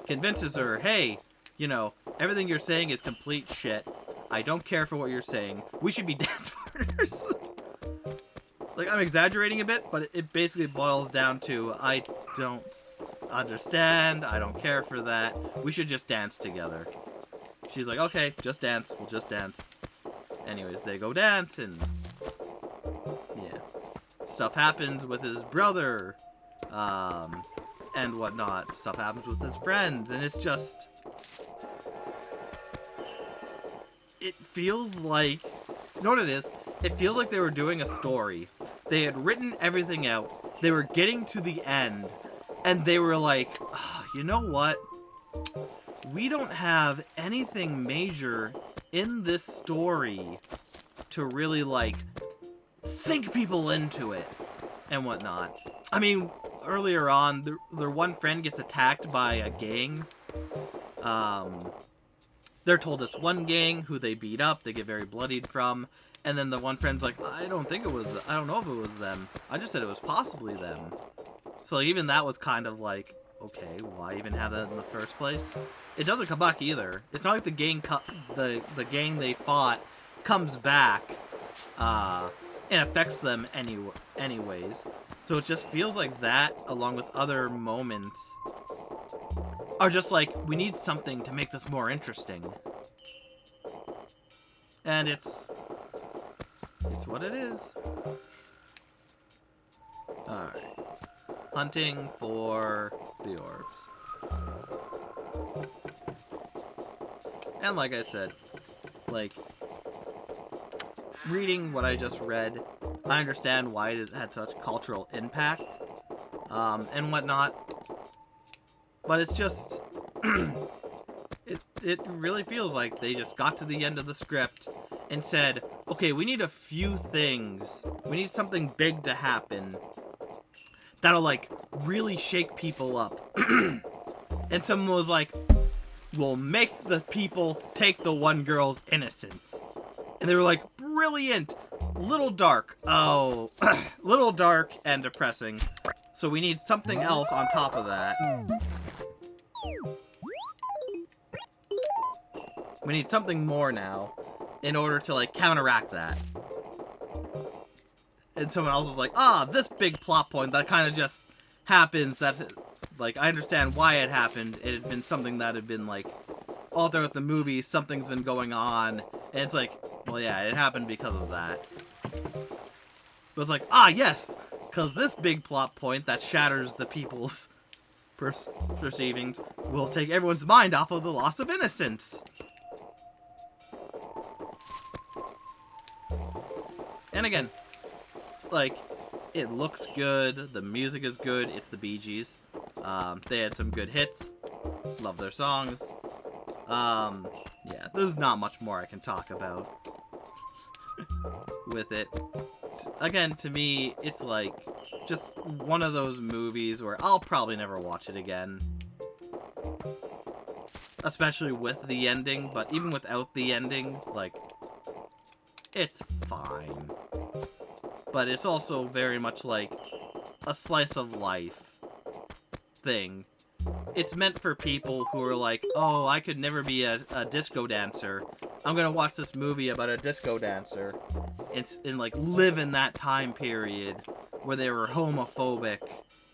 Convinces her, hey, you know, everything you're saying is complete shit. I don't care for what you're saying. We should be dance partners. Like, I'm exaggerating a bit, but it basically boils down to, I don't understand. I don't care for that. We should just dance together. She's like, okay, just dance. We'll just dance. Anyways, they go dance, and yeah. Stuff happens with his brother, and whatnot. Stuff happens with his friends, and it's just... It feels like... You know what it is? It feels like they were doing a story. They had written everything out. They were getting to the end, and they were like, oh, you know what? We don't have anything major in this story to really, like, sink people into it and whatnot. I mean, earlier on, their one friend gets attacked by a gang. They're told it's one gang who they beat up, they get very bloodied from, and then the one friend's like, I don't know if it was them. I just said it was possibly them. So even that was kind of like, okay, why even have that in the first place? It doesn't come back either. It's not like the gang the gang they fought comes back and affects them anyways. So it just feels like that, along with other moments, are just like, we need something to make this more interesting. And it's what it is. Alright. Hunting for the orbs. And like I said, like, reading what I just read, I understand why it had such cultural impact, and whatnot. But it's just, it really feels like they just got to the end of the script and said, okay, we need a few things. We need something big to happen that'll, like, really shake people up. And someone was like, we'll make the people take the one girl's innocence. And they were like, brilliant! Little dark. Oh, little dark and depressing. So we need something else on top of that. We need something more now in order to, like, counteract that. And someone else was like, this big plot point that kind of just happens. That's, like, I understand why it happened. It had been something that had been, like, all throughout the movie, something's been going on. And it's like, well, yeah, it happened because of that. It was like, yes! Because this big plot point that shatters the people's perceivings will take everyone's mind off of the loss of innocence. And again, like, it looks good, the music is good, it's the Bee Gees. They had some good hits, love their songs. Yeah, there's not much more I can talk about with it. Again, to me, it's like, just one of those movies where I'll probably never watch it again. Especially with the ending, but even without the ending, like, it's fine. But it's also very much like a slice of life thing. It's meant for people who are like, oh, I could never be a disco dancer. I'm gonna watch this movie about a disco dancer and like live in that time period where they were homophobic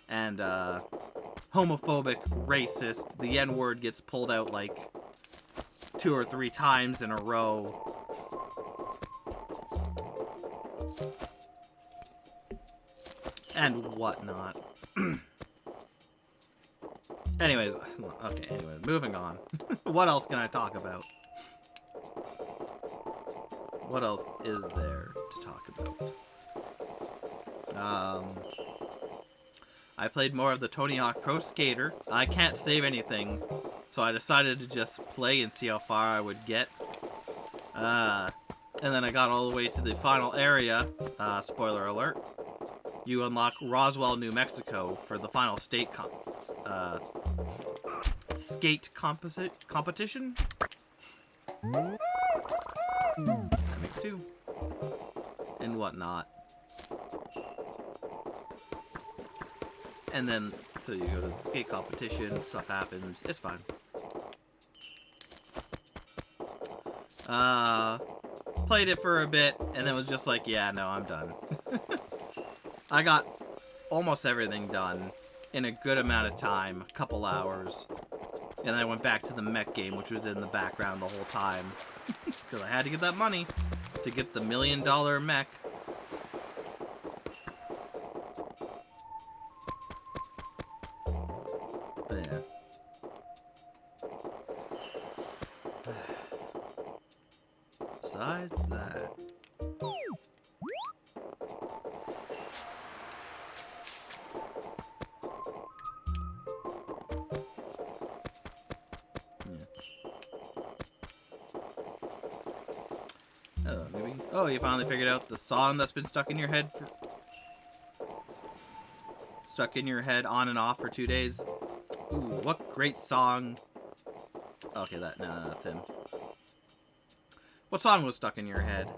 and racist. The N-word gets pulled out like 2 or 3 times in a row. And whatnot. Anyways, moving on. What else can I talk about? What else is there to talk about? I played more of the Tony Hawk Pro Skater. I can't save anything, so I decided to just play and see how far I would get. And then I got all the way to the final area. Spoiler alert. You unlock Roswell, New Mexico for the final skate competition. That makes 2. And whatnot. And then, so you go to the skate competition, stuff happens, it's fine. Played it for a bit, and then was just like, yeah, no, I'm done. I got almost everything done in a good amount of time, a couple hours. And then I went back to the mech game, which was in the background the whole time. Because I had to get that money to get the $1 million mech. But yeah. Besides that... Oh, you finally figured out the song that's been stuck in your head on and off for 2 days. Ooh, what great song. Okay, no, that's him. What song was stuck in your head?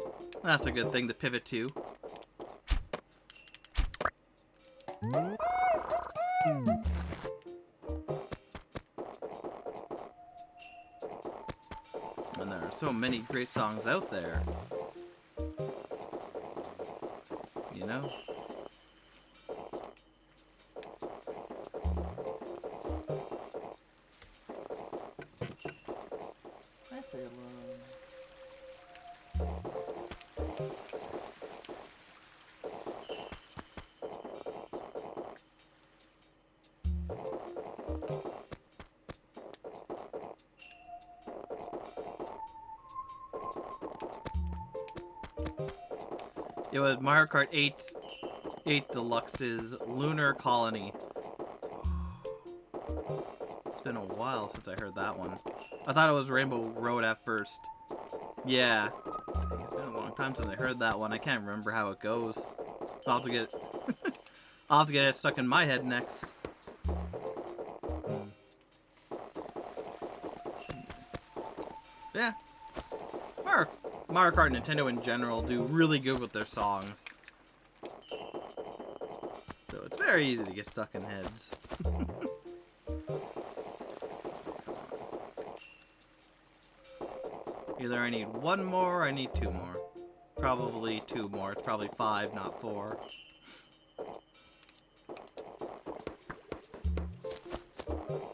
That's a good thing to pivot to. And there are so many great songs out there. you know? I say hello. It was Mario Kart 8 Deluxe's Lunar Colony. It's been a while since I heard that one. I thought it was Rainbow Road at first. Yeah. Dang, it's been a long time since I heard that one. I can't remember how it goes. I'll have to get I'll have to get it stuck in my head next. Yeah. Mario Kart and Nintendo in general do really good with their songs. So it's very easy to get stuck in heads. Either I need one more or I need two more. Probably two more. It's probably 5, not 4.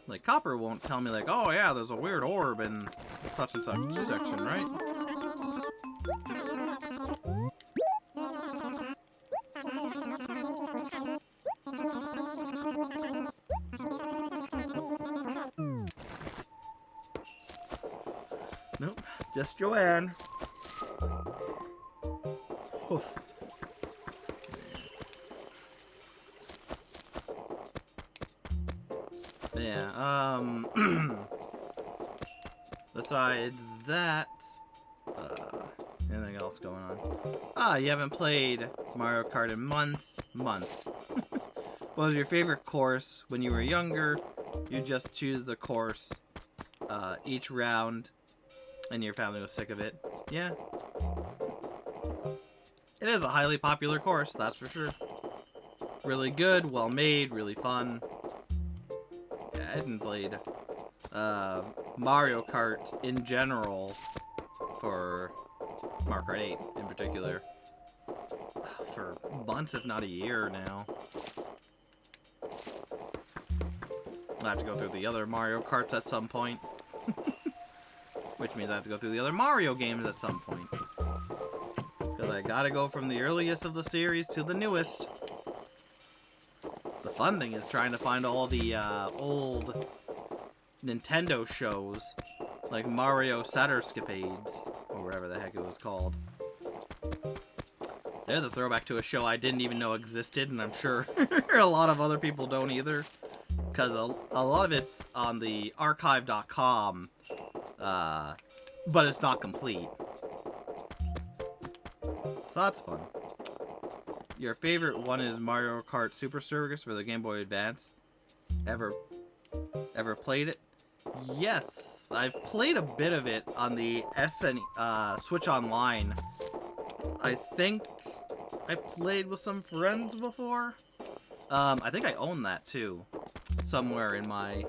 Like, Copper won't tell me, like, oh yeah, there's a weird orb in such and such section, right? Nope, just Joanne. Oof. Yeah, besides that, anything else going on? You haven't played Mario Kart in months? Months. What was your favorite course when you were younger? You just choose the course, each round, and your family was sick of it. Yeah. It is a highly popular course, that's for sure. Really good, well made, really fun. Yeah, I hadn't played Mario Kart in general for Mario Kart 8 in particular for months, if not a year now. I'll have to go through the other Mario Karts at some point. Which means I have to go through the other Mario games at some point. Because I gotta go from the earliest of the series to the newest. The fun thing is trying to find all the old Nintendo shows, like Mario Satarscapades, or whatever the heck it was called. There's a throwback to a show I didn't even know existed, and I'm sure a lot of other people don't either. Because a lot of it's on the archive.com, but it's not complete. So that's fun. Your favorite one is Mario Kart Super Circus for the Game Boy Advance. Ever played it? Yes, I've played a bit of it on the Switch Online. I think I played with some friends before. I think I own that too, somewhere in my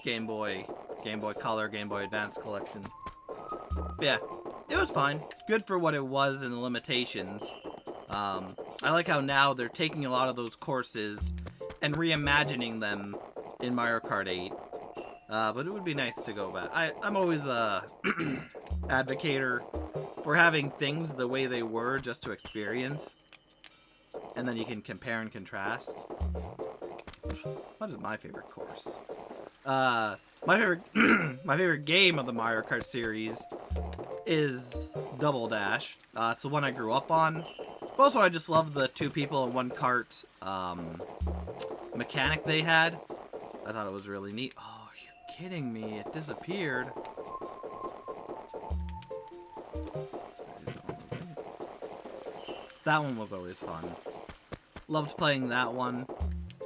Game Boy Color, Game Boy Advance collection. But yeah, it was fine. Good for what it was and the limitations. I like how now they're taking a lot of those courses and reimagining them in Mario Kart 8. But it would be nice to go back. I'm always a advocator for having things the way they were just to experience. And then you can compare and contrast. What is my favorite course? My favorite game of the Mario Kart series is Double Dash. It's the one I grew up on. But also, I just love the 2 people in 1 cart mechanic they had. I thought it was really neat. Oh, are you kidding me? It disappeared. That one was always fun. Loved playing that one.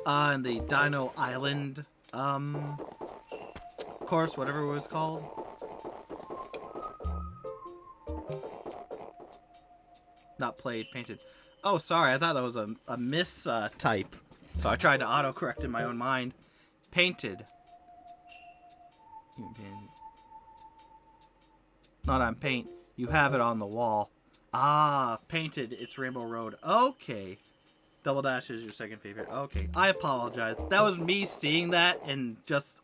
And the Dino Island course, whatever it was called. Not played, painted. Oh, sorry, I thought that was a mistype. So I tried to autocorrect in my own mind. Painted. Not on paint. You have it on the wall. Ah, Painted, it's Rainbow Road. Okay. Double Dash is your second favorite. Okay, I apologize. That was me seeing that and just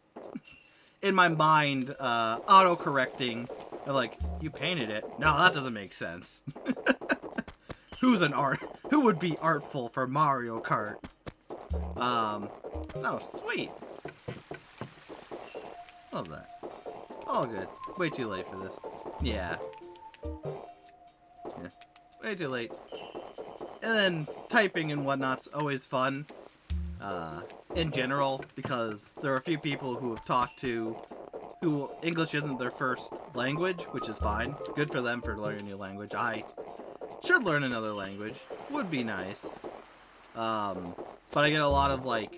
in my mind auto-correcting. I'm like, you painted it? No, that doesn't make sense. Who would be artful for Mario Kart? Oh, sweet. Love that. All good. Way too late for this. Yeah. Yeah. Way too late. And then typing and whatnot's always fun. In general, because there are a few people who have talked to who English isn't their first language, which is fine. Good for them for learning a new language. I should learn another language. Would be nice. But I get a lot of like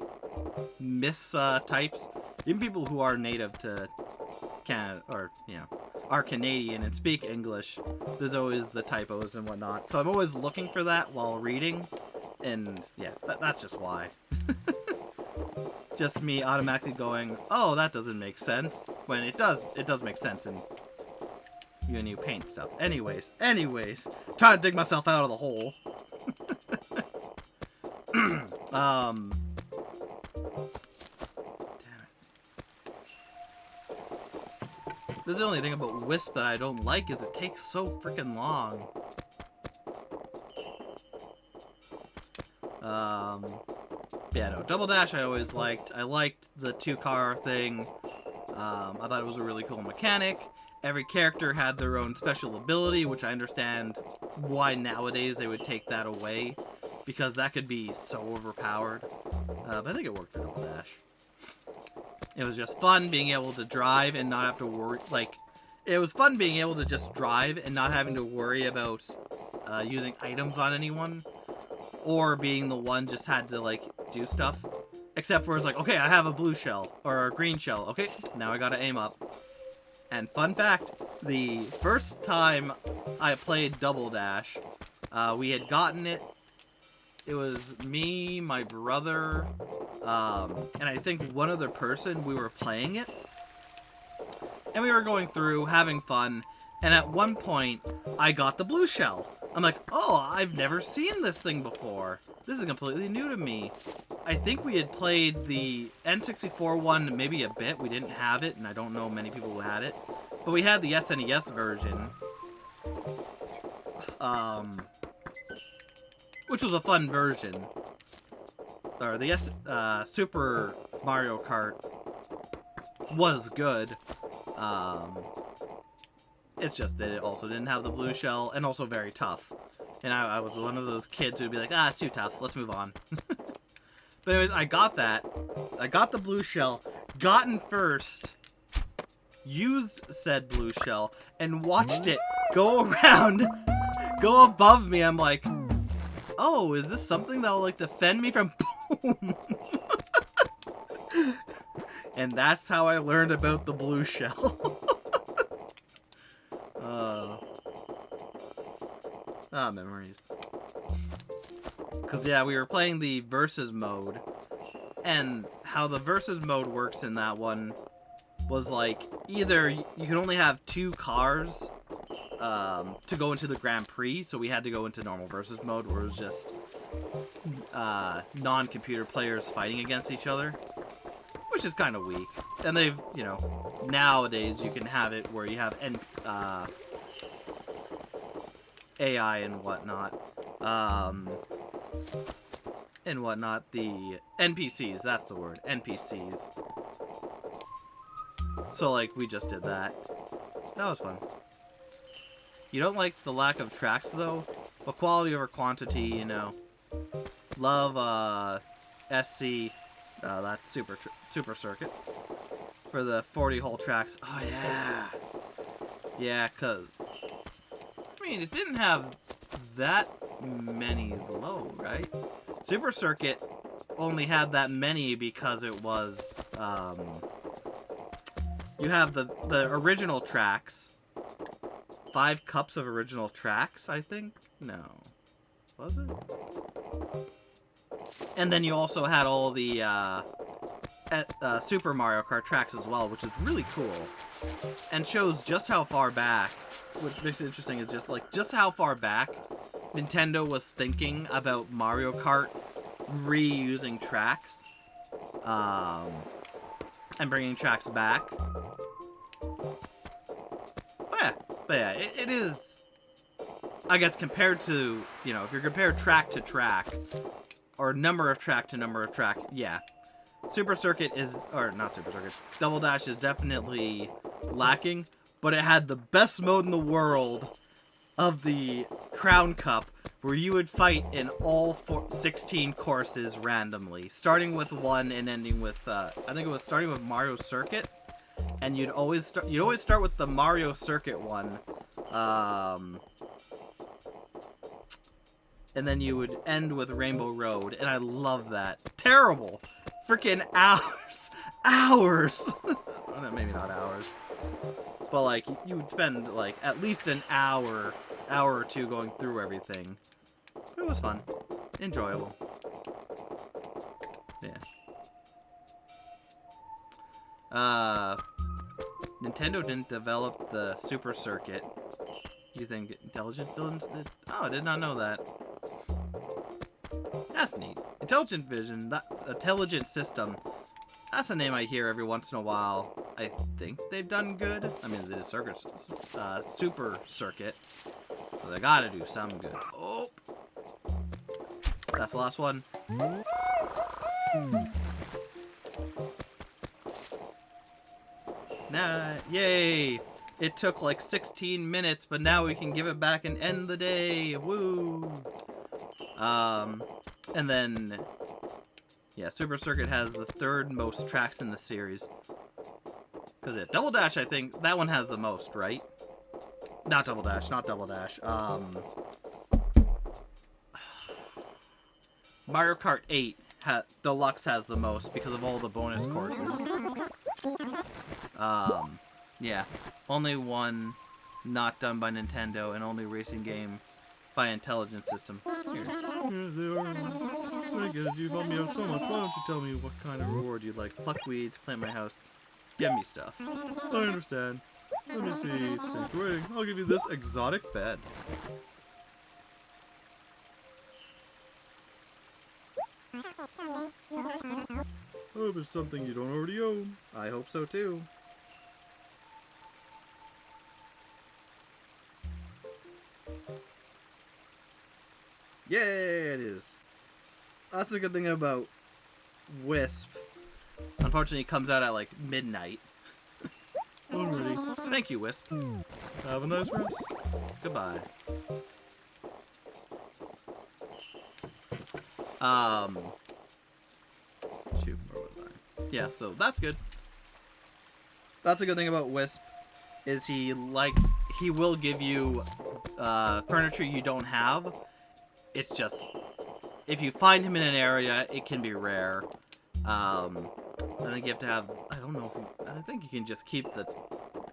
types. Even people who are native to Canada, or are Canadian and speak English, there's always the typos and whatnot. So I'm always looking for that while reading, and yeah, that's just why. Just me automatically going, oh, that doesn't make sense, when it does make sense in when you paint stuff. Anyways, trying to dig myself out of the hole. Damn it. This is the only thing about Wisp that I don't like is it takes so freaking long. Yeah, no, Double Dash I always liked. I liked the 2-car thing. I thought it was a really cool mechanic. Every character had their own special ability, which I understand why nowadays they would take that away, because that could be so overpowered. But I think it worked for Double Dash. It was just fun being able to drive and not have to worry. Like, it was fun being able to just drive and not having to worry about using items on anyone, or being the one just had to like do stuff. Except for it's like, okay, I have a blue shell or a green shell. Okay, now I gotta aim up. And fun fact, the first time I played Double Dash, we had gotten it. It was me, my brother, and I think one other person. We were playing it, and we were going through, having fun, and at one point, I got the blue shell. I'm like, oh, I've never seen this thing before. This is completely new to me. I think we had played the N64 one maybe a bit. We didn't have it, and I don't know many people who had it. But we had the SNES version. Which was a fun version. Or the Super Mario Kart was good. It's just that it also didn't have the blue shell, and also very tough. And I was one of those kids who'd be like, it's too tough, let's move on. But anyways, I got that. I got the blue shell, gotten first, used said blue shell, and watched it go around, go above me. I'm like, oh, is this something that will like defend me from boom? And that's how I learned about the blue shell. Memories. Because, yeah, we were playing the versus mode, and how the versus mode works in that one was, like, either you could only have 2 cars to go into the Grand Prix, so we had to go into normal versus mode, where it was just non-computer players fighting against each other, which is kind of weak. And they've, nowadays you can have it where you have AI and whatnot. The NPCs, that's the word, NPCs. So, like, we just did that. That was fun. You don't like the lack of tracks, though? But quality over quantity, Love, SC, that's Super Circuit. For the 40-hole tracks. Oh, yeah. Yeah, because... I mean, it didn't have that many low, right? Super Circuit only had that many because it was, you have the original tracks. 5 cups of original tracks, I think? No. Was it? And then you also had all the, Super Mario Kart tracks as well, which is really cool, and shows just how far back. What makes it interesting is just how far back Nintendo was thinking about Mario Kart reusing tracks, and bringing tracks back. But yeah, it is. I guess compared to, if you compare track to track, or number of track to number of track, yeah. Super Circuit is, or not Super Circuit, Double Dash is definitely lacking, but it had the best mode in the world of the Crown Cup, where you would fight in all 16 courses randomly, starting with one and ending with, I think it was starting with Mario Circuit, and you'd always start with the Mario Circuit one, and then you would end with Rainbow Road, and I love that. Terrible! Freaking hours! Well, maybe not hours. But, like, you would spend, like, at least an hour or two going through everything. It was fun. Enjoyable. Yeah. Nintendo didn't develop the Super Circuit using Intelligent Visions. Oh, I did not know that. That's neat. Intelligent Vision, that's Intelligent System. That's a name I hear every once in a while. I think they've done good. I mean, they did Super Circuit. So they gotta do some good. Oh! That's the last one. Nah, yay! It took like 16 minutes, but now we can give it back and end the day. Woo! And then, yeah, Super Circuit has the third most tracks in the series. Because Double Dash, I think, that one has the most, right? Not Double Dash. Mario Kart 8 Deluxe has the most because of all the bonus courses. Yeah. Only one not done by Nintendo, and only racing game by Intelligent System. Here they are. I guess you've helped me out so much. Why don't you tell me what kind of reward you'd like? Pluck weeds, plant my house, get me stuff. I understand. Let me see. Thanks for waiting. I'll give you this exotic bed. I hope it's something you don't already own. I hope so too. Yay, it is. That's the good thing about Wisp. Unfortunately, it comes out at like midnight. Alrighty. Thank you, Wisp. Have a nice rest. Goodbye. Shoot, where was I? Yeah, so that's good. That's the good thing about Wisp, is he will give you furniture you don't have. It's just, if you find him in an area, it can be rare. I think you have to have, I don't know if I think you can just keep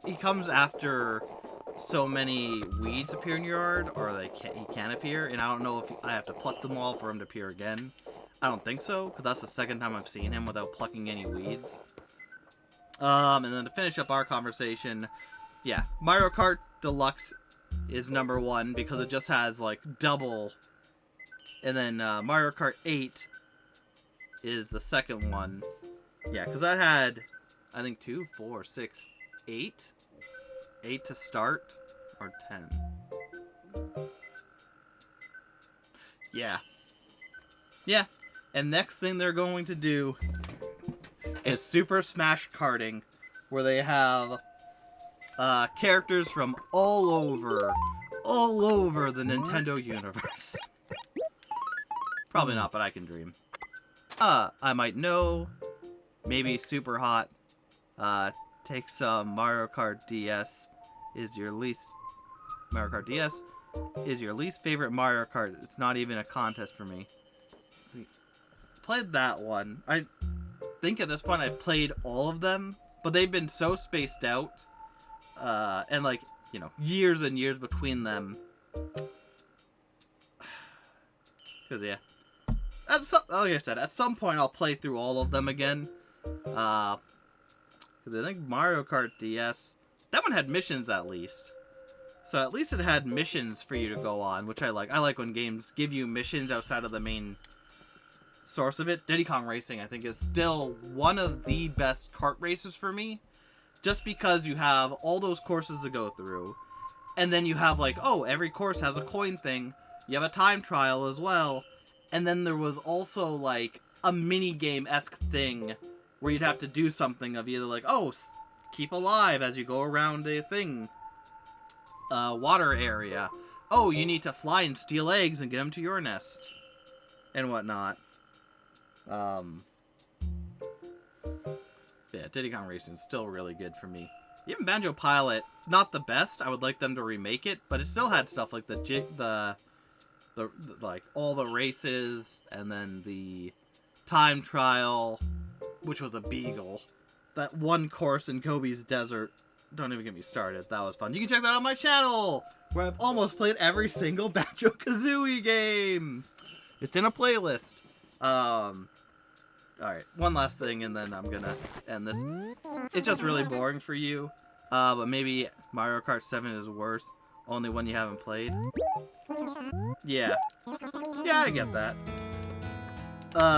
he comes after so many weeds appear in your yard, or he can appear, and I don't know if I have to pluck them all for him to appear again. I don't think so, because that's the second time I've seen him without plucking any weeds. And then to finish up our conversation, yeah, Mario Kart Deluxe is number 1 because it just has like double. And then Mario Kart 8 is the second one. Yeah, because that had, I think, 2, 4, 6, 8? 8 to start? Or 10? Yeah. Yeah. And next thing they're going to do is Super Smash Karting, where they have characters from all over the Nintendo universe. Probably not, but I can dream. I might know. Maybe Super Hot. Take some Mario Kart DS. Mario Kart DS is your least favorite Mario Kart. It's not even a contest for me. Played that one. I think at this point I've played all of them, but they've been so spaced out. And like, years and years between them. Because, yeah. Like I said, at some point I'll play through all of them again. Because I think Mario Kart DS, that one had missions at least. So at least it had missions for you to go on, which I like. I like when games give you missions outside of the main source of it. Diddy Kong Racing, I think, is still one of the best kart races for me. Just because you have all those courses to go through. And then you have like, oh, every course has a coin thing. You have a time trial as well. And then there was also like a mini game-esque thing where you'd have to do something of either like, oh, keep alive as you go around a thing. Water area. Oh, you need to fly and steal eggs and get them to your nest. And whatnot. Yeah, Diddy Kong Racing is still really good for me. Even Banjo Pilot, not the best. I would like them to remake it, but it still had stuff like the like all the races and then the time trial, which was a beagle. That one course in Gobi's Desert. Don't even get me started. That was fun. You can check that out on my channel, where I've almost played every single Banjo-Kazooie game. It's in a playlist. Alright, one last thing, and then I'm gonna end this. It's just really boring for you, but maybe Mario Kart 7 is worse. Only one you haven't played. Yeah. Yeah, I get that.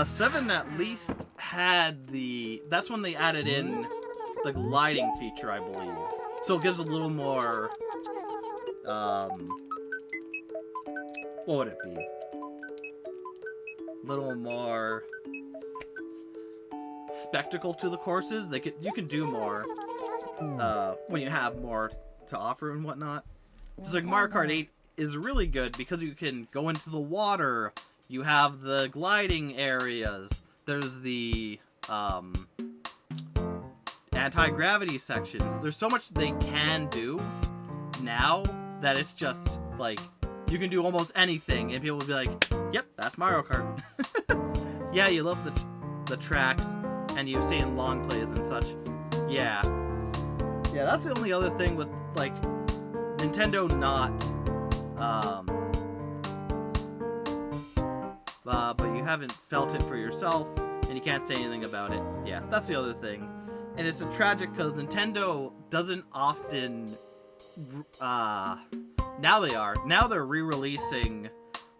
7 at least had the... That's when they added in the gliding feature, I believe. So it gives a little more... what would it be? A little more... spectacle to the courses. You can do more when you have more to offer and whatnot. Just like Mario Kart 8 is really good because you can go into the water. You have the gliding areas. There's the anti-gravity sections. There's so much they can do now that it's just like you can do almost anything and people will be like, yep, that's Mario Kart. Yeah, you love the tracks and you've seen long plays and such. Yeah, that's the only other thing with like Nintendo not but you haven't felt it for yourself and you can't say anything about it. Yeah, that's the other thing. And it's a tragic because Nintendo doesn't often now they're re-releasing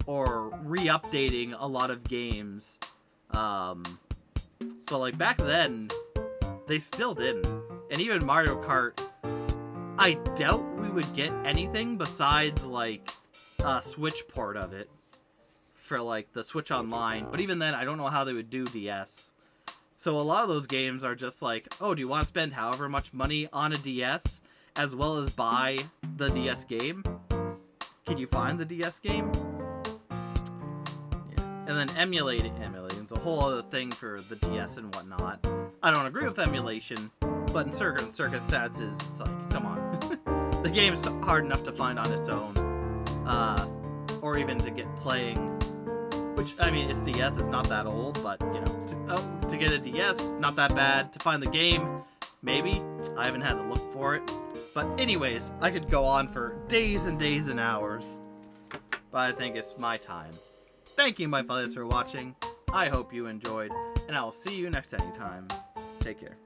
or re-updating a lot of games, but like back then they still didn't. And even Mario Kart, I doubt we would get anything besides like a Switch port of it for like the Switch Online, but even then I don't know how they would do DS. So a lot of those games are just like, oh, do you want to spend however much money on a DS as well as buy the DS game? Can you find the DS game? Yeah. And then emulating is a whole other thing for the DS and whatnot. I don't agree with emulation, but in certain circumstances, it's like, come on. The game's hard enough to find on its own. Or even to get playing. Which, I mean, it's DS, it's not that old, but, you know, to get a DS, not that bad. To find the game, maybe. I haven't had to look for it. But anyways, I could go on for days and days and hours. But I think it's my time. Thank you, my fellows, for watching. I hope you enjoyed, and I will see you next anytime. Take care.